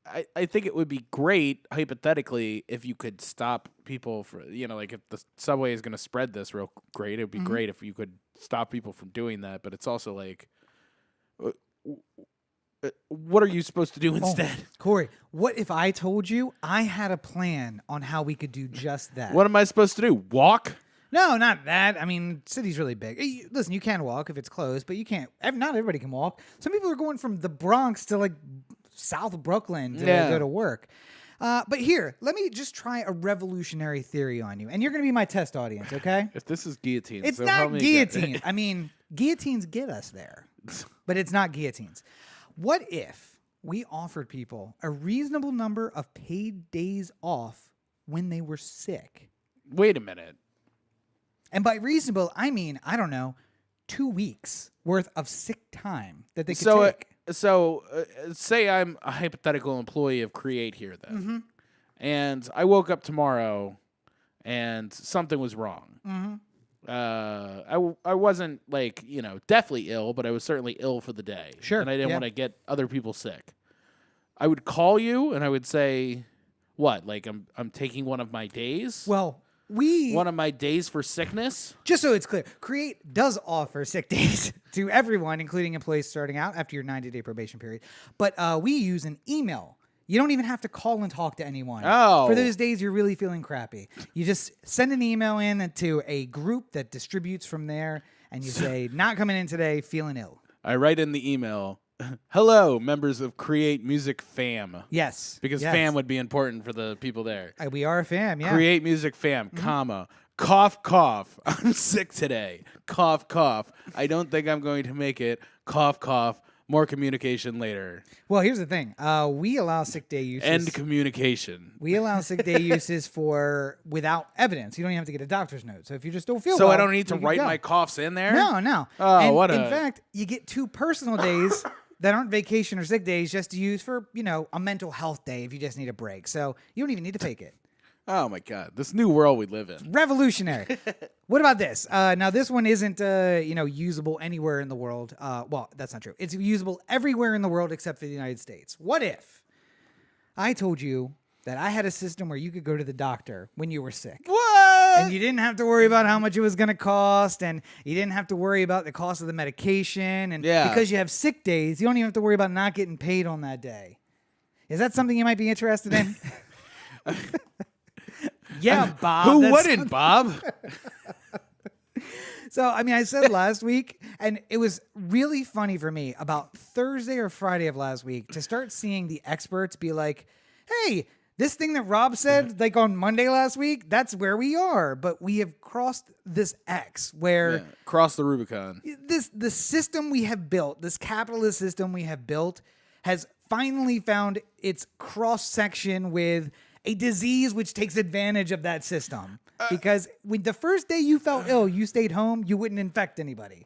I think it would be great hypothetically if you could stop people for like if the subway is going to spread this real great. It would be great if you could stop people from doing that. But it's also like, what are you supposed to do instead? Corey, what if I told you I had a plan on how we could do just that? What am I supposed to do? Walk? No, not that. I mean, city's really big. Listen, you can walk if it's closed, but you can't. Not everybody can walk. Some people are going from the Bronx to like South Brooklyn to go to work. But here, let me just try a revolutionary theory on you, and you're going to be my test audience, okay? If this is guillotine, It's so help not me get- guillotines. I mean, guillotines get us there, but it's not guillotines. What if we offered people a reasonable number of paid days off when they were sick? Wait a minute. And by reasonable, I mean, I don't know, 2 weeks worth of sick time that they could take. So say I'm a hypothetical employee of Create here then. And I woke up tomorrow and something was wrong. I wasn't like, deathly ill, but I was certainly ill for the day. Sure. And I didn't want to get other people sick. I would call you and I would say, what? Like I'm taking one of my days? Well, one of my days for sickness? Just so it's clear, Create does offer sick days to everyone, including employees starting out after your 90-day probation period. But we use an email. You don't even have to call and talk to anyone. Oh. For those days you're really feeling crappy. You just send an email in to a group that distributes from there, and you say, not coming in today, feeling ill. I write in the email, hello, members of Create Music Fam. Yes. Because yes. fam would be important for the people there. We are a fam, yeah. Create Music Fam, comma. Cough, cough. I'm sick today. Cough, cough. I don't think I'm going to make it. Cough, cough. More communication later. Well, here's the thing. We allow sick day uses. End communication. We allow sick day uses for without evidence. You don't even have to get a doctor's note. So if you just don't feel So well, I don't need to you can write go. my coughs in there? No. Oh, and what in a- fact, you get 2 personal days that aren't vacation or sick days just to use for, a mental health day if you just need a break. So you don't even need to take it. Oh, my God. This new world we live in. Revolutionary. What about this? Now, this one isn't, usable anywhere in the world. Well, that's not true. It's usable everywhere in the world except for the United States. What if I told you that I had a system where you could go to the doctor when you were sick? What? And you didn't have to worry about how much it was going to cost, and you didn't have to worry about the cost of the medication. And Yeah. because you have sick days, you don't even have to worry about not getting paid on that day. Is that something you might be interested in? Yeah, Bob. Who that's wouldn't, Bob? So, I said last week, and it was really funny for me about Thursday or Friday of last week to start seeing the experts be like, hey, this thing that Rob said like on Monday last week, that's where we are. But we have crossed this X where Yeah, cross the Rubicon. the system we have built, this capitalist system we have built, has finally found its cross section with a disease which takes advantage of that system. Because when the first day you felt ill, you stayed home, you wouldn't infect anybody.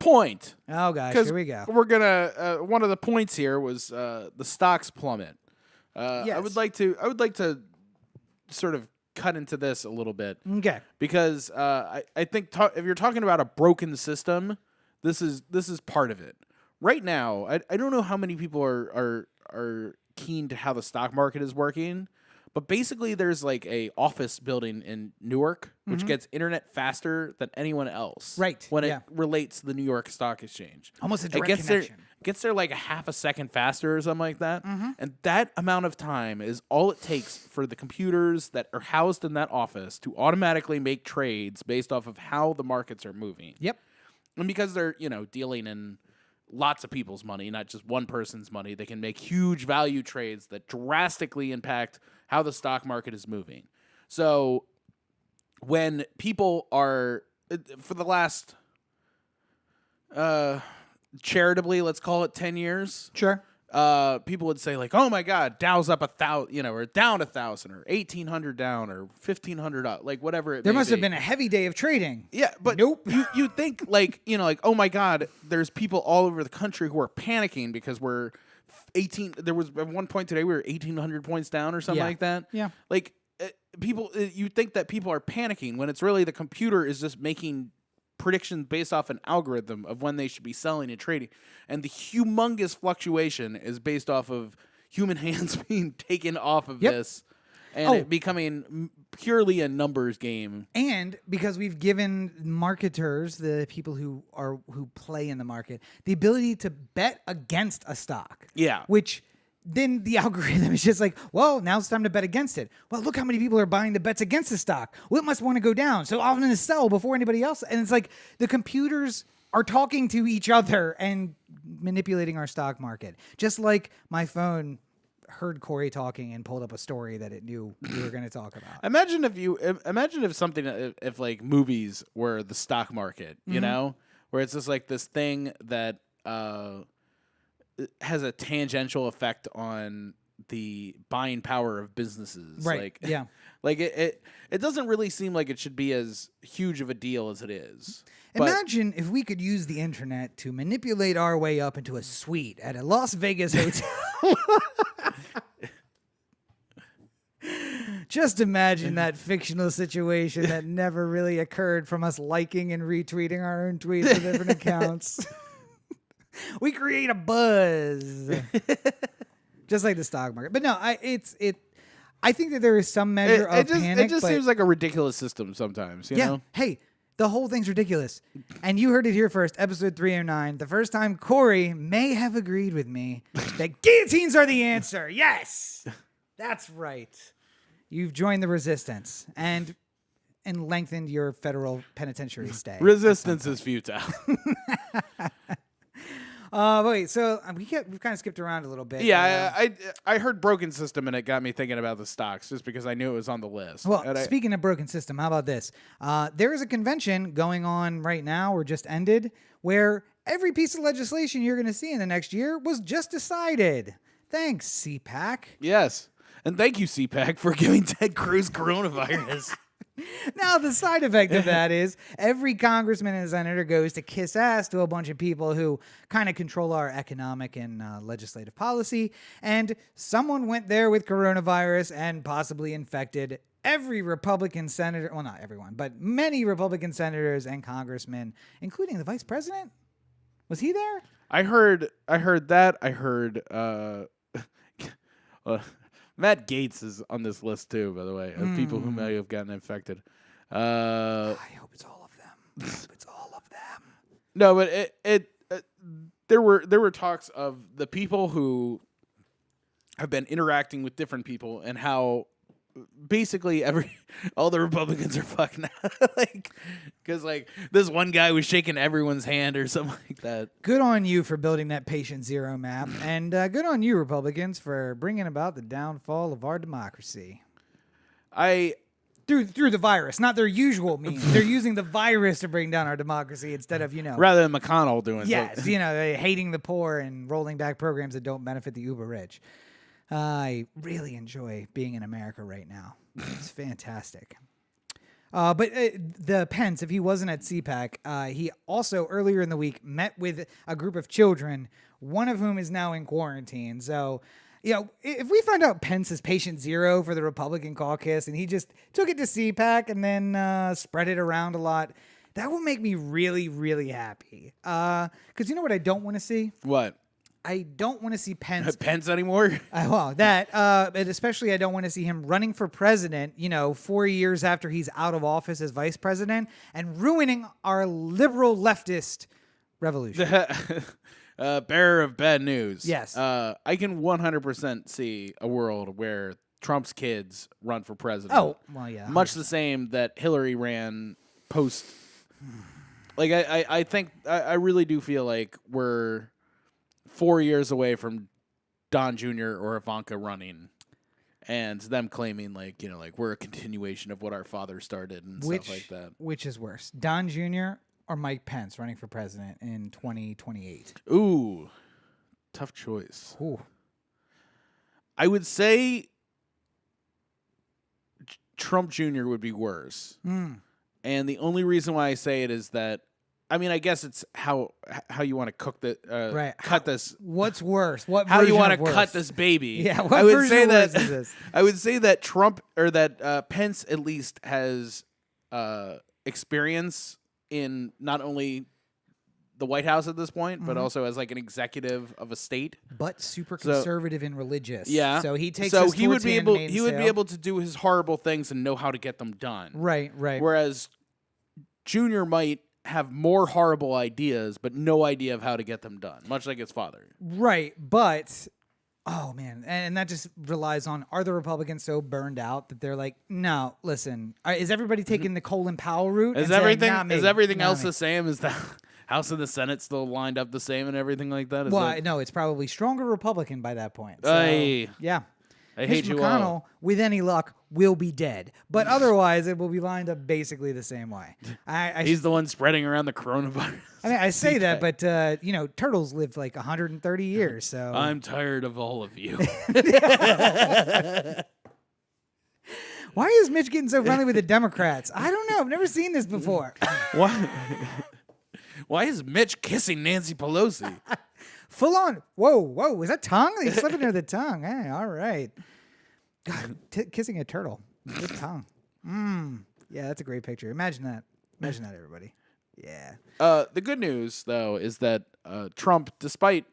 Point. Oh gosh, 'Cause here we go. We're gonna. One of the points here was the stocks plummet. Yes. I would like to sort of cut into this a little bit Okay. because I think if you're talking about a broken system, this is part of it. Right now, I don't know how many people are keen to how the stock market is working, but basically there's like a office building in Newark which gets internet faster than anyone else. Right, When yeah. it relates to the New York Stock Exchange. Almost a direct it gets connection. gets there like a half a second faster or something like that. And that amount of time is all it takes for the computers that are housed in that office to automatically make trades based off of how the markets are moving. Yep. And because they're, dealing in lots of people's money, not just one person's money, they can make huge value trades that drastically impact how the stock market is moving. So when people are, for the last, charitably, let's call it 10 years, Sure. people would say like, oh my God, Dow's up 1,000, or down 1,000 or 1,800 down or 1,500 up, like whatever it There may must be. have been a heavy day of trading. Yeah, but Nope. you think like, oh my God, there's people all over the country who are panicking because we're 18. There was at one point today we were 1,800 points down or something Yeah. like that. Yeah. Like people, you think that people are panicking when it's really the computer is just making predictions based off an algorithm of when they should be selling and trading, and the humongous fluctuation is based off of human hands being taken off of Yep. this and Oh. it becoming purely a numbers game. And because we've given marketers, the people who play in the market, the ability to bet against a stock. Yeah. Which then the algorithm is just like, well, now it's time to bet against it. Well, look how many people are buying the bets against the stock. Well, it must want to go down. So I'm going to sell before anybody else. And it's like the computers are talking to each other and manipulating our stock market. Just like my phone heard Corey talking and pulled up a story that it knew we were going to talk about. Imagine if like movies were the stock market, where it's just like this thing that has a tangential effect on the buying power of businesses. Right. Like, Yeah. Like it doesn't really seem like it should be as huge of a deal as it is. But Imagine if we could use the internet to manipulate our way up into a suite at a Las Vegas hotel. Just imagine that fictional situation that never really occurred from us liking and retweeting our own tweets with different accounts. We create a buzz. Just like the stock market. But no, I think that there is some measure of panic. it just but seems like a ridiculous system sometimes, you know? Hey, the whole thing's ridiculous. And you heard it here first, episode 309. The first time Corey may have agreed with me that guillotines are the answer. Yes, that's right. You've joined the resistance and lengthened your federal penitentiary stay. Resistance is futile. Wait, so we've kind of skipped around a little bit. Yeah, I heard broken system and it got me thinking about the stocks just because I knew it was on the list. Well, And speaking of broken system, how about this? There is a convention going on right now or just ended where every piece of legislation you're going to see in the next year was just decided. Thanks, CPAC. Yes. And thank you, CPAC, for giving Ted Cruz coronavirus. Now, the side effect of that is every congressman and senator goes to kiss ass to a bunch of people who kind of control our economic and legislative policy. And someone went there with coronavirus and possibly infected every Republican senator. Well, not everyone, but many Republican senators and congressmen, including the vice president. Was he there? I heard that. I heard Matt Gaetz is on this list too, by the way, of people who may have gotten infected. I hope it's all of them. I hope it's all of them. No, but there were talks of the people who have been interacting with different people and how basically all the Republicans are fucked now. Because this one guy was shaking everyone's hand or something like that. Good on you for building that patient zero map, and good on you, Republicans, for bringing about the downfall of our democracy. Through the virus, not their usual means. They're using the virus to bring down our democracy instead of, rather than McConnell doing yes, hating the poor and rolling back programs that don't benefit the uber rich. I really enjoy being in America right now. It's fantastic. But the Pence, if he wasn't at CPAC, he also earlier in the week met with a group of children, one of whom is now in quarantine. So, if we find out Pence is patient zero for the Republican caucus and he just took it to CPAC and then spread it around a lot, that will make me really, really happy. Because you know what I don't want to see? What? I don't want to see Pence. Pence anymore? But especially I don't want to see him running for president, 4 years after he's out of office as vice president and ruining our liberal leftist revolution. Bearer of bad news. Yes. I can 100% see a world where Trump's kids run for president. Oh, well, yeah. Much the same that Hillary ran post. I think, I really do feel like we're 4 years away from Don Jr. or Ivanka running and them claiming we're a continuation of what our father started and stuff like that. Which is worse, Don Jr. or Mike Pence running for president in 2028? Ooh, tough choice. Ooh. I would say Trump Jr. would be worse. And the only reason why I say it is that I guess it's how you want to cook the cut this. What's worse? How you want to cut this baby? Yeah, what version of worse is this? I would say that Trump or that Pence at least has experience in not only the White House at this point, but also as an executive of a state. But super conservative and religious. Yeah. So he takes. So his he would be able. He would be sale. able to do his horrible things and know how to get them done. Right. Whereas Junior might have more horrible ideas, but no idea of how to get them done, much like his father. Right, but oh man, and that just relies on, are the Republicans so burned out that they're like, no, listen, is everybody taking the Colin Powell route? Is everything else the same? Is the House and the Senate still lined up the same and everything like that? No, it's probably stronger Republican by that point. So, yeah. I hate you McConnell, all. with any luck, will be dead. But otherwise, it will be lined up basically the same way. He's the one spreading around the coronavirus. I say that, but, turtles live 130 years, so... I'm tired of all of you. Why is Mitch getting so friendly with the Democrats? I don't know. I've never seen this before. Why is Mitch kissing Nancy Pelosi? Full on. Whoa. Is that tongue? He's slipping near the tongue. Hey, all right. God, kissing a turtle. Good tongue. Yeah, that's a great picture. Imagine that. Imagine that, everybody. Yeah. The good news, though, is that Trump, despite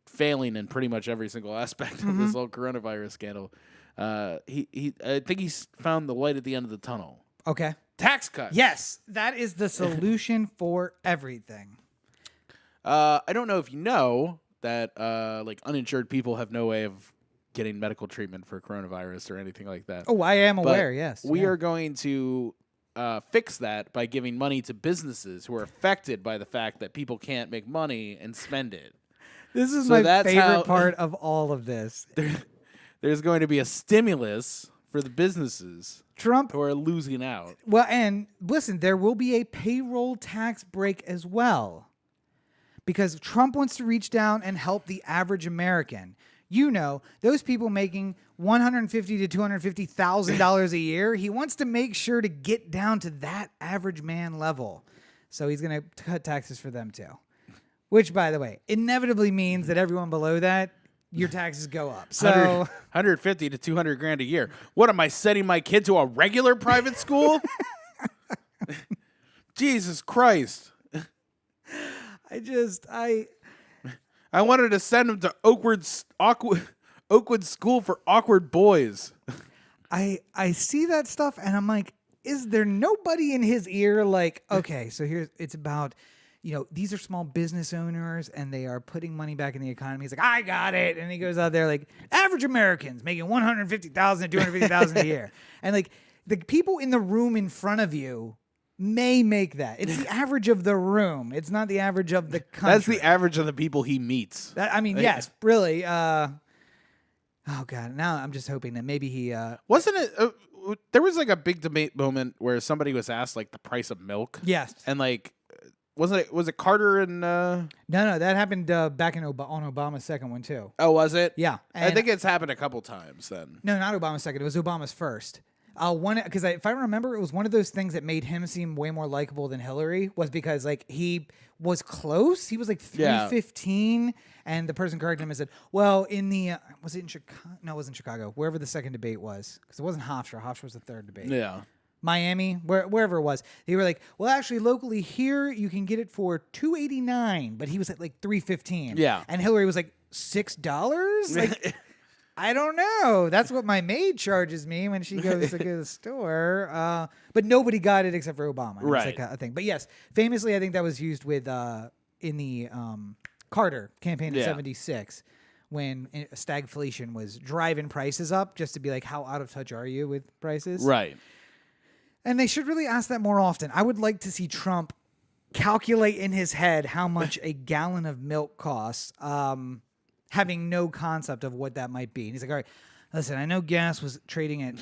failing in pretty much every single aspect of this whole coronavirus scandal, I think he's found the light at the end of the tunnel. Okay. Tax cuts. Yes, that is the solution for everything. I don't know if you know that uninsured people have no way of getting medical treatment for coronavirus or anything like that. Oh, I am But aware, yes. We are going to fix that by giving money to businesses who are affected by the fact that people can't make money and spend it. This is So my that's favorite how- part of all of this. There's going to be a stimulus for the businesses Trump. who are losing out. Well, and listen, there will be a payroll tax break as well, because Trump wants to reach down and help the average American. You know, those people making $150,000 to $250,000 a year. He wants to make sure to get down to that average man level. So he's going to cut taxes for them too. Which, by the way, inevitably means that everyone below that, your taxes go up. So 150 to 200 grand a year. What am I sending my kid to a regular private school? Jesus Christ. I wanted to send him to Oakwood School for Awkward Boys. I see that stuff and I'm like, is there nobody in his ear like, okay, so it's about, these are small business owners and they are putting money back in the economy. He's like, I got it. And he goes out there like, average Americans making $150,000 to $250,000 a year. And like the people in the room in front of you may make that. It's the average of the room. It's not the average of the country. That's the average of the people he meets. Yes, really. Oh God. Now I'm just hoping that maybe he wasn't it. There was like a big debate moment where somebody was asked like the price of milk. Yes. And like, was it Carter and? No, that happened back on Obama's second one too. Oh, was it? Yeah. I think it's happened a couple times then. No, not Obama's second. It was Obama's first. Because if I remember, it was one of those things that made him seem way more likable than Hillary, was because like he was close. He was like 315, and the person corrected him and said, "Well, in the was it in Chicago? No, it wasn't Chicago. Wherever the second debate was, because it wasn't Hofstra. Hofstra was the third debate. Yeah, Miami, wherever it was. They were like, well, actually, locally here you can get it for $2.89, but he was at like $3.15. Yeah, and Hillary was like $6. Like. I don't know. That's what my maid charges me when she goes to the store. But nobody got it except for Obama. Right. It's like a thing. But yes, famously, I think that was used with in the Carter campaign in 76 when stagflation was driving prices up just to be like, how out of touch are you with prices? Right. And they should really ask that more often. I would like to see Trump calculate in his head how much a gallon of milk costs. Having no concept of what that might be. And he's like, all right, listen, I know gas was trading at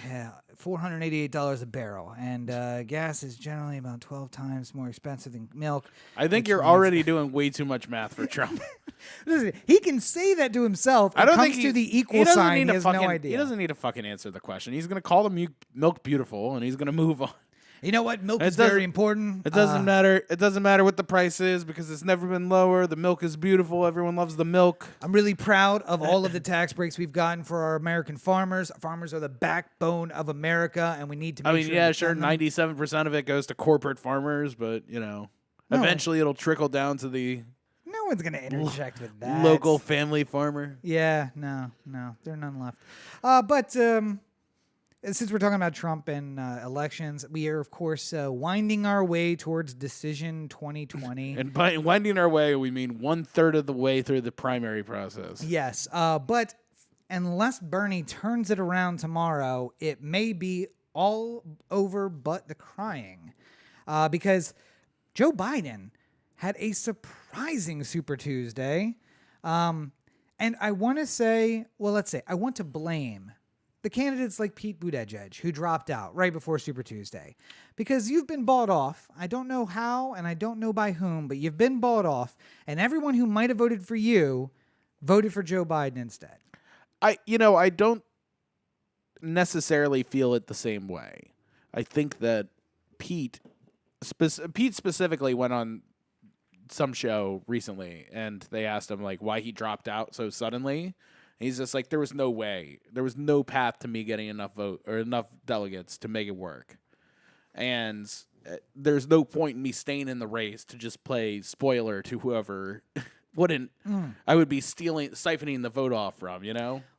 $488 a barrel, and gas is generally about 12 times more expensive than milk. I think you're already doing way too much math for Trump. Listen, he can say that to himself. I don't think to the equal sign, he has no idea. He doesn't need to fucking answer the question. He's going to call the milk beautiful, and he's going to move on. You know what? Milk is very important. It doesn't matter. It doesn't matter what the price is because it's never been lower. The milk is beautiful. Everyone loves the milk. I'm really proud of all of the tax breaks we've gotten for our American farmers. Farmers are the backbone of America, and we need to make sure. 97% of it goes to corporate farmers, but, eventually it'll trickle down to the... No one's going to interject with that. Local family farmer. Yeah, no. There are none left. But... since we're talking about Trump and elections, we are, of course, winding our way towards Decision 2020. And by winding our way, we mean 1/3 of the way through the primary process. Yes, but unless Bernie turns it around tomorrow, it may be all over but the crying. Because Joe Biden had a surprising Super Tuesday. And I want to say, I want to blame the candidates like Pete Buttigieg, who dropped out right before Super Tuesday. Because you've been bought off. I don't know how, and I don't know by whom, but you've been bought off. And everyone who might have voted for you voted for Joe Biden instead. I don't necessarily feel it the same way. I think that Pete specifically went on some show recently, and they asked him like why he dropped out so suddenly. He's just like, there was no way. There was no path to me getting enough vote or enough delegates to make it work. And there's no point in me staying in the race to just play spoiler to whoever wouldn't. I would be siphoning the vote off from,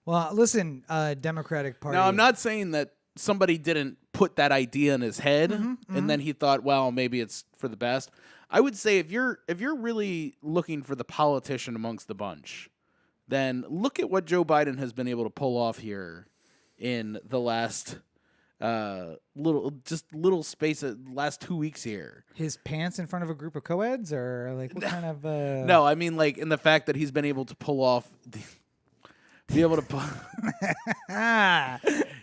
Well, listen, Democratic Party. Now, I'm not saying that somebody didn't put that idea in his head and then he thought, well, maybe it's for the best. I would say if you're really looking for the politician amongst the bunch, then look at what Joe Biden has been able to pull off here in the last little space the last 2 weeks here. His pants in front of a group of co-eds, or like what kind of? No, I mean like in the fact that he's been able to pull off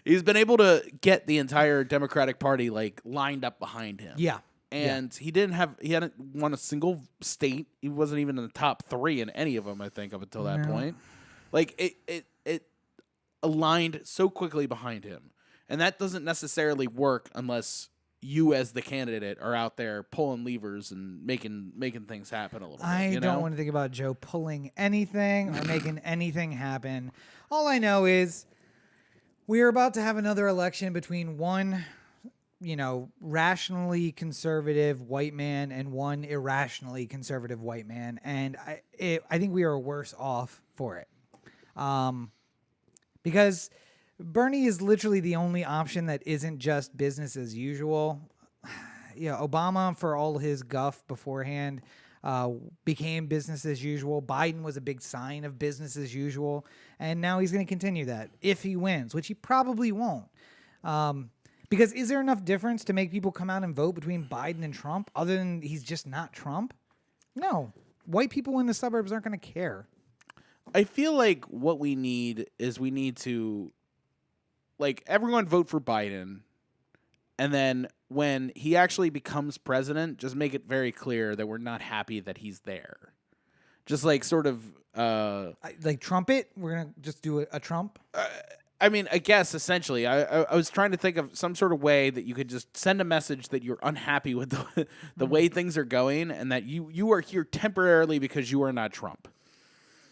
he's been able to get the entire Democratic Party like lined up behind him. Yeah. And he hadn't won a single state. He wasn't even in the top 3 in any of them, I think, up until that point. Like it aligned so quickly behind him. And that doesn't necessarily work unless you as the candidate are out there pulling levers and making things happen a little bit. I don't want to think about Joe pulling anything or making anything happen. All I know is we're about to have another election between one, rationally conservative white man and one irrationally conservative white man. And I think we are worse off for it. Because Bernie is literally the only option that isn't just business as usual. Obama, for all his guff beforehand, became business as usual. Biden was a big sign of business as usual. And now he's going to continue that if he wins, which he probably won't. Because is there enough difference to make people come out and vote between Biden and Trump other than he's just not Trump? No. White people in the suburbs aren't going to care. I feel like what we need to everyone vote for Biden, and then when he actually becomes president, just make it very clear that we're not happy that he's there. Just like sort of like trumpet. We're gonna just do a Trump. I mean, I guess essentially, I was trying to think of some sort of way that you could just send a message that you're unhappy with the way things are going, and that you are here temporarily because you are not Trump.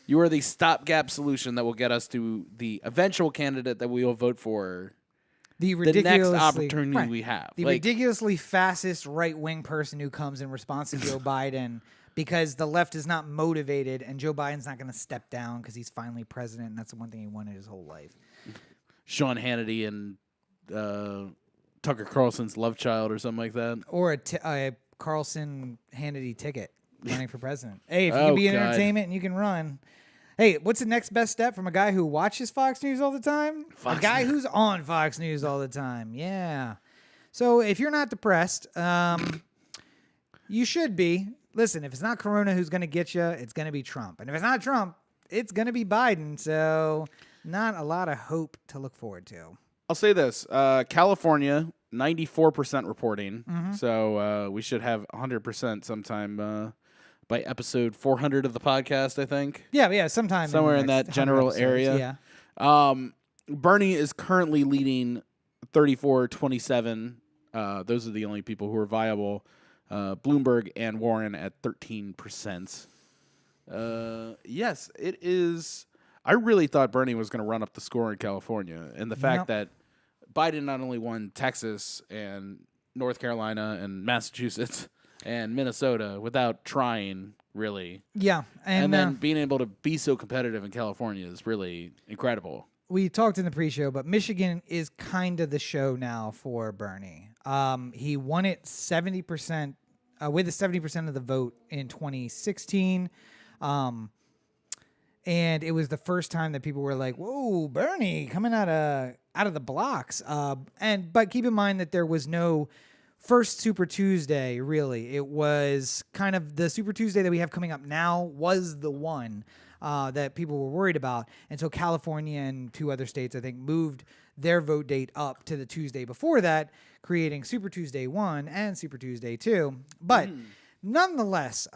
You are the stopgap solution that will get us to the eventual candidate that we will vote for. The next opportunity we have. The ridiculously fascist right-wing person who comes in response to Joe Biden because the left is not motivated and Joe Biden's not going to step down because he's finally president, and that's the one thing he wanted his whole life. Sean Hannity and Tucker Carlson's love child or something like that. Or a Carlson Hannity ticket running for president. Hey, if you can be in entertainment and you can run. Hey, what's the next best step from a guy who watches Fox News all the time? A guy who's on Fox News all the time. Yeah. So if you're not depressed, you should be. Listen, if it's not Corona who's going to get you, it's going to be Trump. And if it's not Trump, it's going to be Biden. So not a lot of hope to look forward to. I'll say this. California, 94% reporting. Mm-hmm. So we should have 100% sometime by episode 400 of the podcast, I think. Yeah, sometime. Somewhere in that general area. Yeah. Bernie is currently leading 34-27. Those are the only people who are viable. Bloomberg and Warren at 13%. Yes, it is. I really thought Bernie was going to run up the score in California. And the fact that Biden not only won Texas and North Carolina and Massachusetts and Minnesota without trying, really. Yeah. And then being able to be so competitive in California is really incredible. We talked in the pre-show, but Michigan is kind of the show now for Bernie. He won it 70%, with 70% of the vote in 2016. And it was the first time that people were like, whoa, Bernie coming out of the blocks. But keep in mind that there was no first Super Tuesday, really. It was kind of the Super Tuesday that we have coming up now was the one that people were worried about. And so California and 2 other states, I think, moved their vote date up to the Tuesday before that, creating Super Tuesday 1 and Super Tuesday 2. But nonetheless,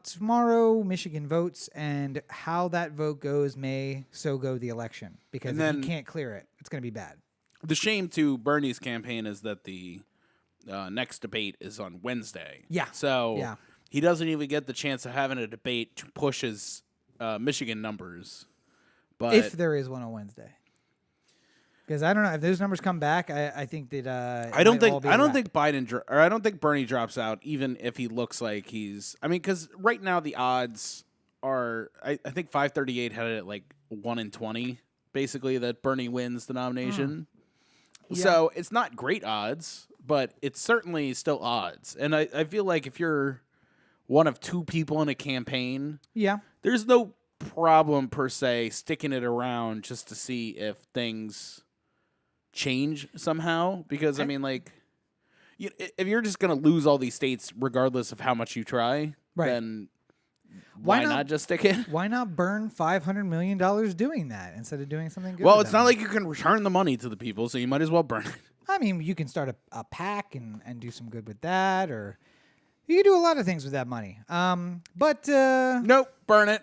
tomorrow Michigan votes, and how that vote goes may so go the election. Because if he can't clear it, it's going to be bad. The shame to Bernie's campaign is that the next debate is on Wednesday. Yeah. So he doesn't even get the chance of having a debate to push his Michigan numbers. But if there is one on Wednesday. Because I don't know if those numbers come back. I think that I don't think Bernie drops out, even if he looks like he's. I mean, because right now the odds are. I think 538 had it at like 1 in 20, basically, that Bernie wins the nomination. Yeah. So it's not great odds, but it's certainly still odds. And I feel like if you're one of 2 people in a campaign, there's no problem per se sticking it around just to see if things change somehow because I mean, like, if you're just gonna lose all these states regardless of how much you try, then why not just stick it? Why not burn $500 million doing that instead of doing something good? Well, it's not like you can return the money to the people, so you might as well burn it. I mean, you can start a PAC and do some good with that, or you can do a lot of things with that money. But nope, burn it.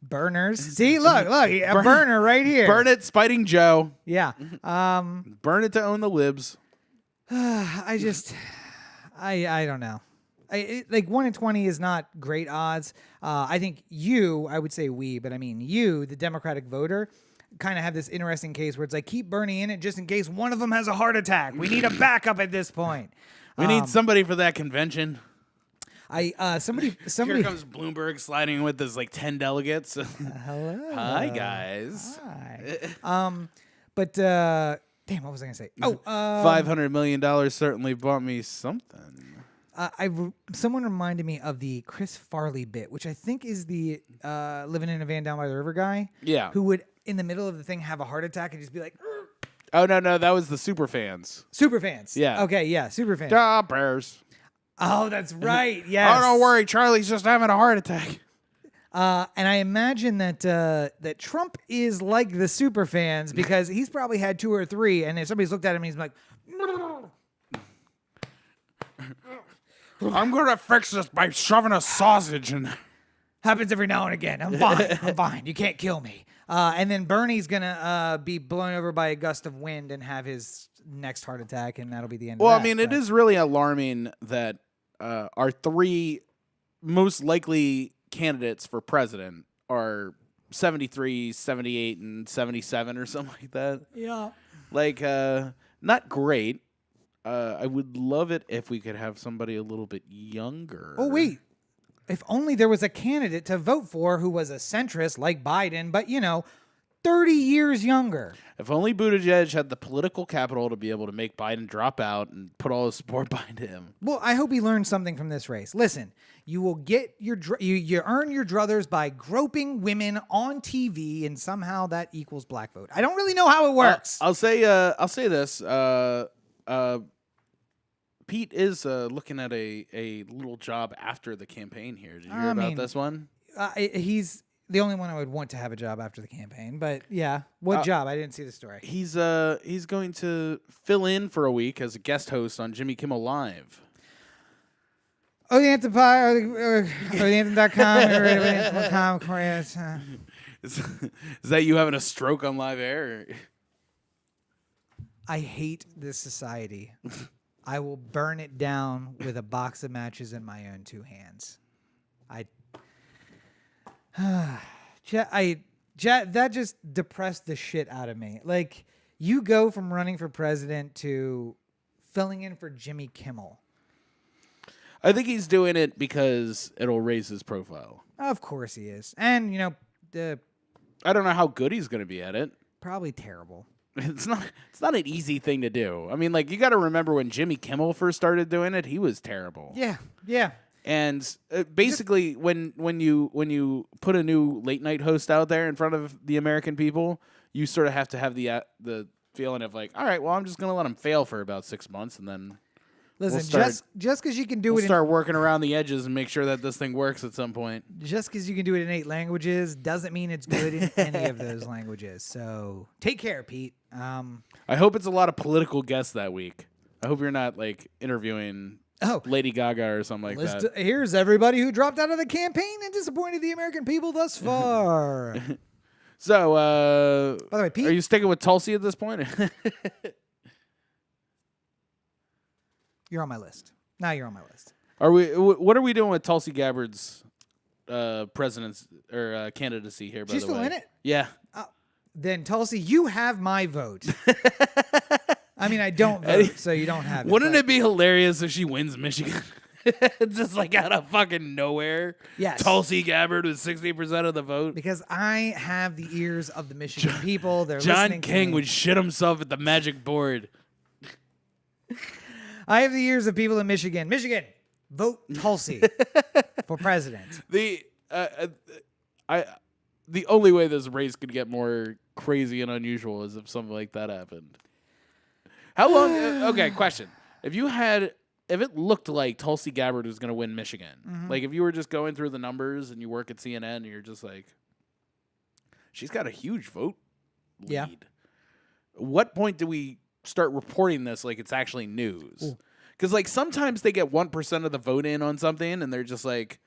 Burners. See, look, a burner right here. Burn it, Spiting Joe. Yeah. Burn it to own the libs. I don't know. Like 1 in 20 is not great odds. I think I would say we, but I mean you, the Democratic voter, kind of have this interesting case where it's like keep Bernie in it just in case one of them has a heart attack. We need a backup at this point. We need somebody for that convention. Somebody. Here comes Bloomberg sliding in with his like 10 delegates. Hello. Hi guys. Hi. But damn, what was I gonna say? Oh, $500 million certainly bought me something. Someone reminded me of the Chris Farley bit, which I think is the living in a van down by the river guy. Yeah. Who would in the middle of the thing have a heart attack and just be like, oh no, that was the super fans. Super fans. Yeah. Okay, yeah, super fans. Bears. Oh, that's right. Yes. Oh, don't worry, Charlie's just having a heart attack. And I imagine that Trump is like the super fans because he's probably had 2 or 3, and if somebody's looked at him, he's like, I'm gonna fix this by shoving a sausage in there. happens every now and again. I'm fine. I'm fine. You can't kill me. And then Bernie's gonna be blown over by a gust of wind and have his next heart attack, and that'll be the end. Well, of that. I mean, it is really alarming that our 3 most likely candidates for president are 73, 78, and 77 or something like that. Yeah. Like, not great. I would love it if we could have somebody a little bit younger. Oh, wait. If only there was a candidate to vote for who was a centrist like Biden, but, 30 years younger. If only Buttigieg had the political capital to be able to make Biden drop out and put all his support behind him. Well, I hope he learned something from this race. Listen, you will get you earn your druthers by groping women on TV, and somehow that equals black vote. I don't really know how it works. I'll say this. Pete is looking at a little job after the campaign here. Did you hear about this one? He's the only one I would want to have a job after the campaign. But yeah, what job? I didn't see the story. He's going to fill in for a week as a guest host on Jimmy Kimmel Live. Oh, the Anthem Pie, or the Anthem.com. Is that you having a stroke on live air? I hate this society. I will burn it down with a box of matches in my own 2 hands. That just depressed the shit out of me. Like, you go from running for president to filling in for Jimmy Kimmel. I think he's doing it because it'll raise his profile. Of course he is. And, I don't know how good he's going to be at it. Probably terrible. It's not an easy thing to do. I mean, like, you got to remember when Jimmy Kimmel first started doing it, he was terrible. Yeah. And basically, when you put a new late night host out there in front of the American people, you sort of have to have the feeling of like, all right, well, I'm just going to let him fail for about 6 months, and then just because you can do we'll it, start working around the edges and make sure that this thing works at some point. Just because you can do it in 8 languages doesn't mean it's good in any of those languages. So take care, Pete. I hope it's a lot of political guests that week. I hope you're not like interviewing Lady Gaga or something like that. Here's everybody who dropped out of the campaign and disappointed the American people thus far. So, by the way, Pete, are you sticking with Tulsi at this point? You're on my list. Now you're on my list. Are we? What are we doing with Tulsi Gabbard's president's or candidacy here? By She's the way, still in it. Yeah. Then Tulsi, you have my vote. I mean, I don't vote, so you don't have it. Wouldn't it be hilarious if she wins Michigan? Just like out of fucking nowhere. Yes. Tulsi Gabbard with 60% of the vote. Because I have the ears of the Michigan people. They're John listening to King me. would shit himself at the magic board. I have the ears of people in Michigan. Michigan, vote Tulsi for president. The only way this race could get more crazy and unusual as if something like that happened. How long? Okay, question. If it looked like Tulsi Gabbard was going to win Michigan, like if you were just going through the numbers and you work at CNN and you're just like, she's got a huge vote lead. Yeah. What point do we start reporting this like it's actually news? Because like sometimes they get 1% of the vote in on something and they're just like,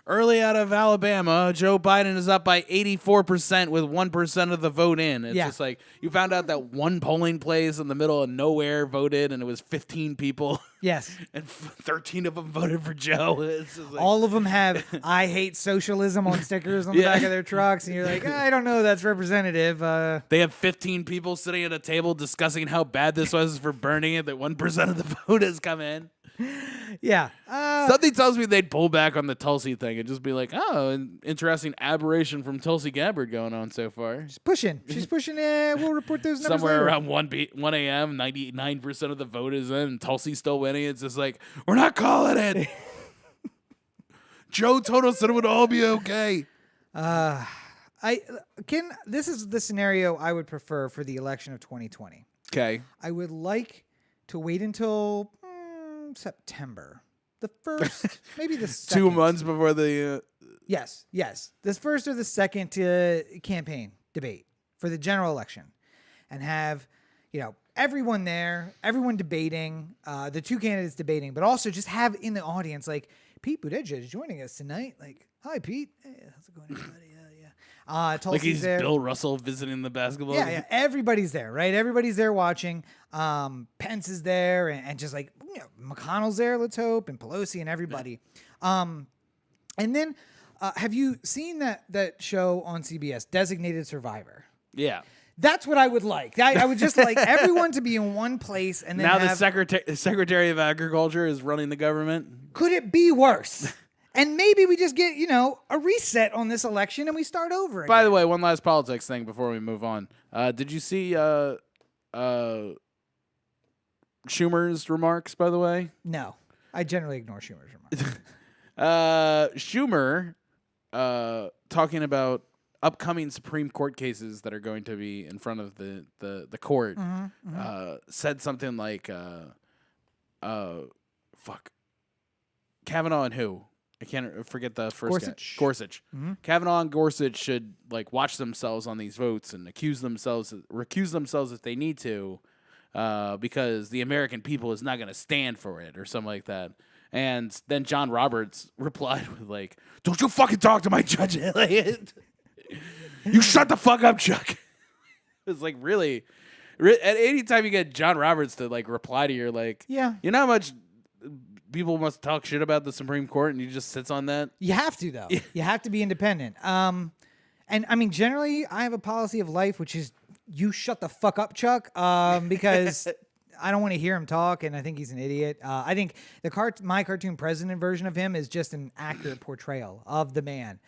early out of Alabama, Joe Biden is up by 84% with 1% of the vote in. It's just like you found out that one polling place in the middle of nowhere voted and it was 15 people. Yes. And 13 of them voted for Joe. It's just like, all of them have "I hate socialism" on stickers on the back of their trucks, and you're like, I don't know, that's representative. They have 15 people sitting at a table discussing how bad this was for burning it, that 1% of the vote has come in. Yeah. Something tells me they'd pull back on the Tulsi thing and just be like, oh, an interesting aberration from Tulsi Gabbard going on so far. She's pushing. We'll report those numbers Somewhere later. around 1 a.m., 99% of the vote is in, and Tulsi's still winning. It's just like, we're not calling it. Joe told us that it would all be okay. This is the scenario I would prefer for the election of 2020. Okay. I would like to wait until September. The first, maybe the second. 2 months before the... Yes. This first or the second campaign debate for the general election. And have, everyone there, everyone debating, the two candidates debating, but also just have in the audience, like, Pete Buttigieg is joining us tonight. Like, hi, Pete. Hey, how's it going, everybody? Tulsi's like he's there. Bill Russell visiting the basketball game. Yeah. Everybody's there, right? Everybody's there watching. Pence is there, and just like McConnell's there. Let's hope, and Pelosi and everybody. And then, have you seen that show on CBS, Designated Survivor? Yeah. That's what I would like. I would just like everyone to be in one place, and then now the Secretary of Agriculture is running the government. Could it be worse? And maybe we just get, a reset on this election and we start over again. By the way, one last politics thing before we move on. Did you see Schumer's remarks, by the way? No. I generally ignore Schumer's remarks. Schumer, talking about upcoming Supreme Court cases that are going to be in front of the court, said something like, Kavanaugh and who? I can't forget the first Gorsuch. guy. Gorsuch. Mm-hmm. Kavanaugh and Gorsuch should watch themselves on these votes and recuse themselves if they need to, because the American people is not going to stand for it or something like that. And then John Roberts replied with "Don't you fucking talk to my judge, Elliott. You shut the fuck up, Chuck." It's really, at any time you get John Roberts to reply to your yeah, you know how much people must talk shit about the Supreme Court, and he just sits on that. You have to, though. You have to be independent. And I mean, generally, I have a policy of life, which is you shut the fuck up, Chuck, because I don't want to hear him talk, and I think he's an idiot. I think my cartoon president version of him is just an accurate portrayal of the man.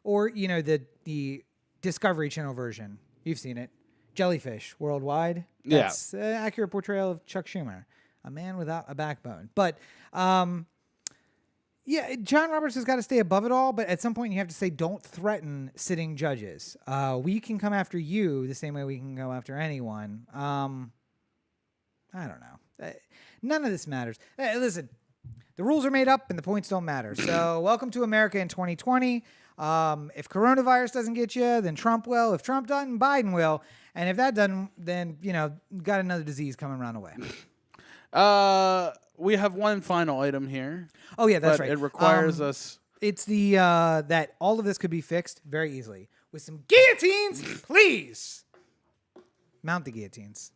Or the Discovery Channel version. You've seen it. Jellyfish Worldwide. That's an accurate portrayal of Chuck Schumer. A man without a backbone. But, John Roberts has got to stay above it all, but at some point you have to say, don't threaten sitting judges. We can come after you the same way we can go after anyone. I don't know. None of this matters. Listen, the rules are made up and the points don't matter. So welcome to America in 2020. If coronavirus doesn't get you, then Trump will. If Trump doesn't, Biden will. And if that doesn't, then, got another disease coming around the way. We have one final item here. Oh yeah, that's right. It requires us. It's the that all of this could be fixed very easily with some guillotines, please. Mount the guillotines,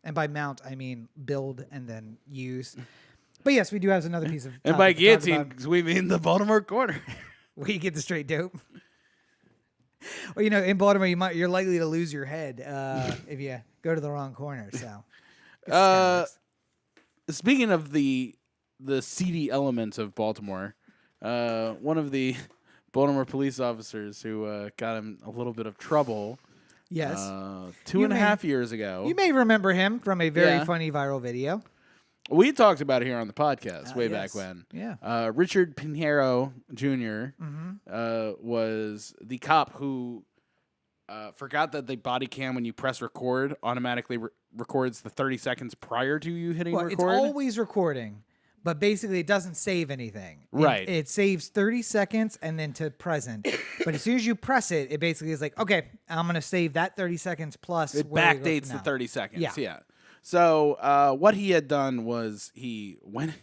and by mount I mean build and then use. But yes, we do have another piece of. And by guillotine, we mean the Baltimore corner, where you get the straight dope. Well, in Baltimore, you're likely to lose your head if you go to the wrong corner. So. Speaking of the seedy elements of Baltimore, one of the Baltimore police officers who got in a little bit of trouble. Yes. 2.5 years ago. You may remember him from a very funny viral video. We talked about it here on the podcast way yes. back when. Yeah. Richard Pinheiro Jr. Mm-hmm. Was the cop who forgot that the body cam, when you press record, automatically records the 30 seconds prior to you hitting record. It's always recording, but basically it doesn't save anything. Right. It saves 30 seconds and then to present. But as soon as you press it, it basically is like, okay, I'm going to save that 30 seconds plus. It where we go backdates from the now. 30 seconds. Yeah. Yeah. So what he had done was he went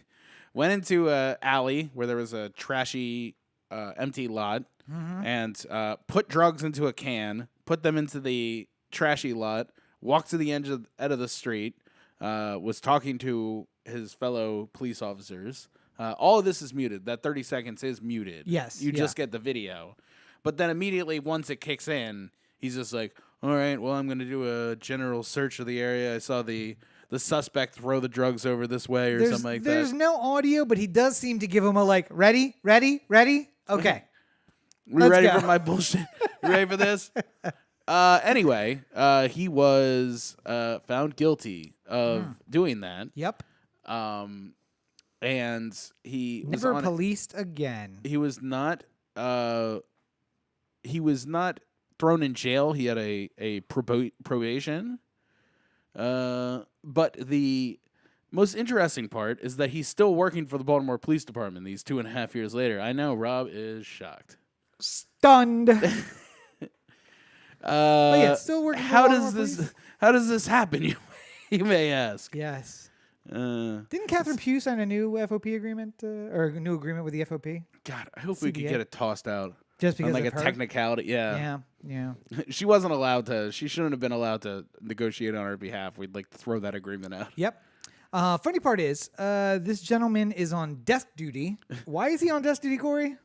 into an alley where there was a trashy empty lot and put drugs into a can, put them into the trashy lot, walked to the end of the street, was talking to his fellow police officers. All of this is muted. That 30 seconds is muted. Yes, You yeah. just get the video. But then immediately once it kicks in, he's just like, all right, well, I'm going to do a general search of the area. I saw the suspect throw the drugs over this way or something like that. There's no audio, but he does seem to give him a like, ready? Okay. You Let's ready go. for my bullshit? You ready for this? Anyway, he was found guilty of doing that. Yep. And he was Never on policed again. he was not thrown in jail. He had a probation. But the most interesting part is that he's still working for the Baltimore Police Department these 2.5 years later. I know Rob is shocked. Stunned. yeah, still working for How Baltimore does Police? how does this happen? You may ask. Yes. Uh, Didn't Catherine Pugh sign a new FOP agreement or a new agreement with the FOP? God, I hope we could CBA? get it tossed out. Just because On like of a her? technicality. Yeah. Yeah. She wasn't allowed to. She shouldn't have been allowed to negotiate on our behalf. We'd like to throw that agreement out. Yep. Funny part is, this gentleman is on desk duty. Why is he on desk duty, Corey?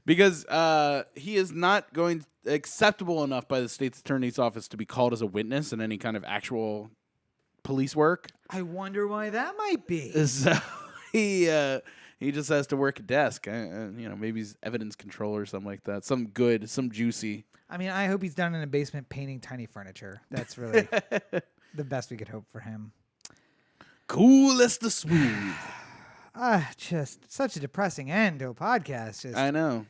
Because he is not acceptable enough by the state's attorney's office to be called as a witness in any kind of actual police work. I wonder why that might be. So he just has to work a desk. Maybe he's evidence control or something like that. Some juicy. I mean, I hope he's down in a basement painting tiny furniture. That's really the best we could hope for him. Cool as the smooth. Just such a depressing end to a podcast. Just, I know.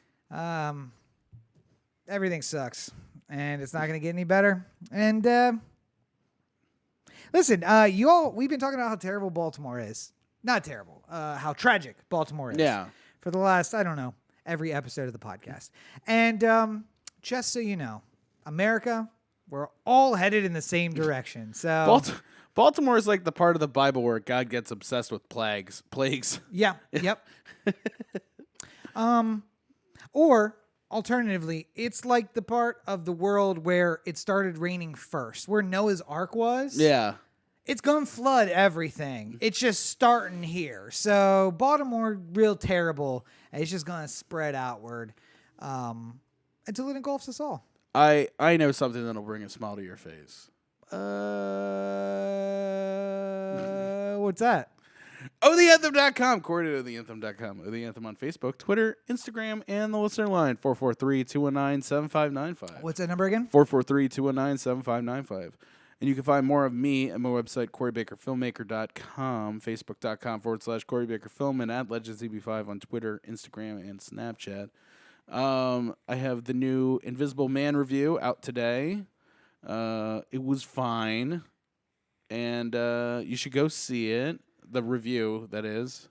everything sucks, and it's not going to get any better. And listen, we've been talking about how terrible Baltimore is. Not terrible. How tragic Baltimore is. Yeah. For the last, I don't know, every episode of the podcast. And just so you know, America, we're all headed in the same direction. So Baltimore is like the part of the Bible where God gets obsessed with plagues. yeah, yep. Or alternatively, it's like the part of the world where it started raining first, where Noah's Ark was. Yeah. It's going to flood everything. It's just starting here. So Baltimore, real terrible. And it's just going to spread outward until it engulfs us all. I know something that'll bring a smile to your face. What's that? OTheAnthem.com. Corey to OTheAnthem.com. OTheAnthem on Facebook, Twitter, Instagram, and the listener line, 443-219-7595. What's that number again? 443-219-7595. And you can find more of me at my website, CoreyBakerFilmmaker.com, Facebook.com/Corey Baker Film, and at LegendsEB5 on Twitter, Instagram, and Snapchat. I have the new Invisible Man review out today. It was fine. And you should go see it. The review, that is.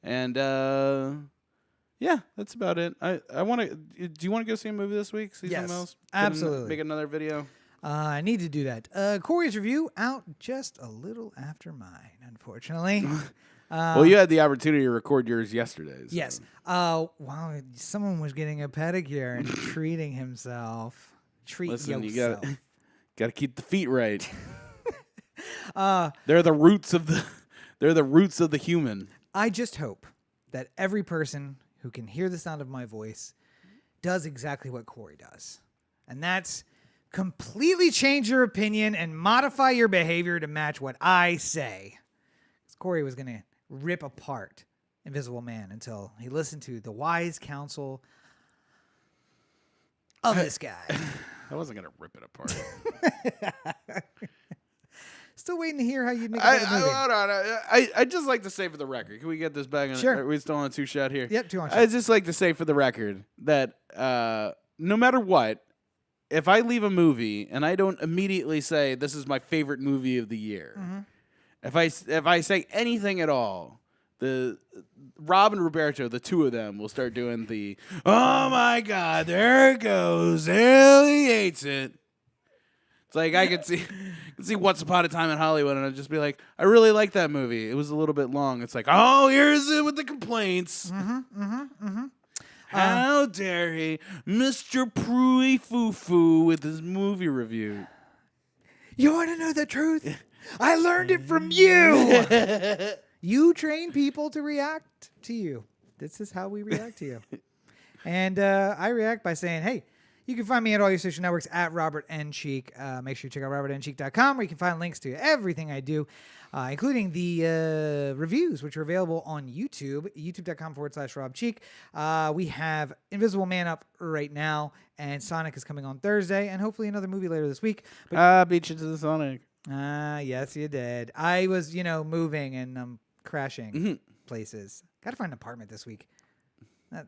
And yeah, that's about it. I want to. Do you want to go see a movie this week? See Yes, something else? absolutely. Make another video. I need to do that. Corey's review out just a little after mine, unfortunately. Well, you had the opportunity to record yours yesterday. So. Yes. Wow, someone was getting a pedicure and treating himself. Listen, yourself. you got to keep the feet right. They're the roots of the human. I just hope that every person who can hear the sound of my voice does exactly what Corey does. And that's completely change your opinion and modify your behavior to match what I say. Corey was going to rip apart Invisible Man until he listened to the wise counsel of this guy. I wasn't going to rip it apart. Still waiting to hear how you'd make a better movie. Hold on. I just like to say for the record. Can we get this back on? Sure. Are we still on a 2-shot here? Yep, 2 on shot. I just like to say for the record that no matter what, if I leave a movie and I don't immediately say this is my favorite movie of the year, if I say anything at all, the Rob and Roberto, the two of them, will start doing the "Oh my God, there it goes, Ellie hates it." It's like I could see Once Upon a Time in Hollywood, and I'd just be like, I really like that movie. It was a little bit long. It's like, oh, here's it with the complaints. How dare he, Mr. Pruy Foo Foo, with his movie review. You want to know the truth? I learned it from you. You train people to react to you. This is how we react to you. And I react by saying, hey, you can find me at all your social networks at Robert N. Cheek. Make sure you check out robertncheek.com where you can find links to everything I do, including the reviews, which are available on YouTube, youtube.com/Rob Cheek. We have Invisible Man up right now, and Sonic is coming on Thursday, and hopefully another movie later this week. But beat you to the Sonic. Yes, you did. I was, moving and crashing places. Got to find an apartment this week.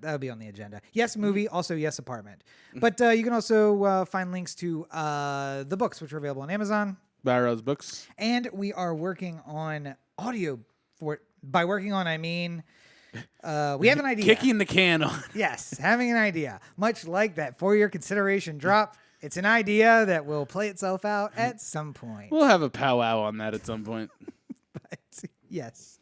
That'll be on the agenda. Yes, movie. Also, yes, apartment. But you can also find links to the books, which are available on Amazon. Barrow's Books. And we are working on audio for it. By working on, I mean we have an idea. Kicking the can on. Yes, having an idea. Much like that for your consideration drop. It's an idea that will play itself out at some point. We'll have a powwow on that at some point. But, yes.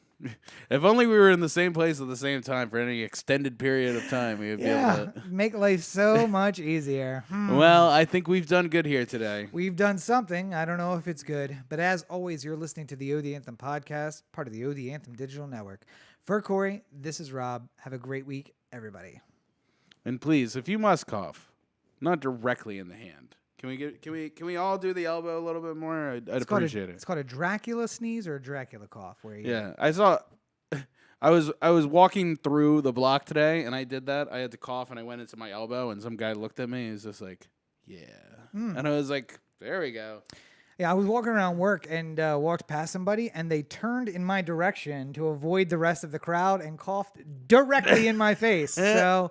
If only we were in the same place at the same time for any extended period of time, we would be able to make life so much easier. Well, I think we've done good here today. We've done something. I don't know if it's good. But as always, you're listening to the O The Anthem podcast, part of the O The Anthem Digital Network. For Corey, this is Rob. Have a great week, everybody. And please, if you must cough, not directly in the hand. Can we all do the elbow a little bit more? I'd appreciate it. It's called a Dracula sneeze or a Dracula cough. I saw. I was walking through the block today, and I did that. I had to cough, and I went into my elbow, and some guy looked at me. He was just like, "Yeah," and I was like, "There we go." Yeah, I was walking around work and walked past somebody, and they turned in my direction to avoid the rest of the crowd and coughed directly in my face. So,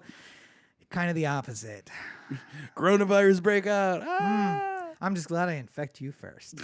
kind of the opposite. Coronavirus breakout. I'm just glad I infect you first.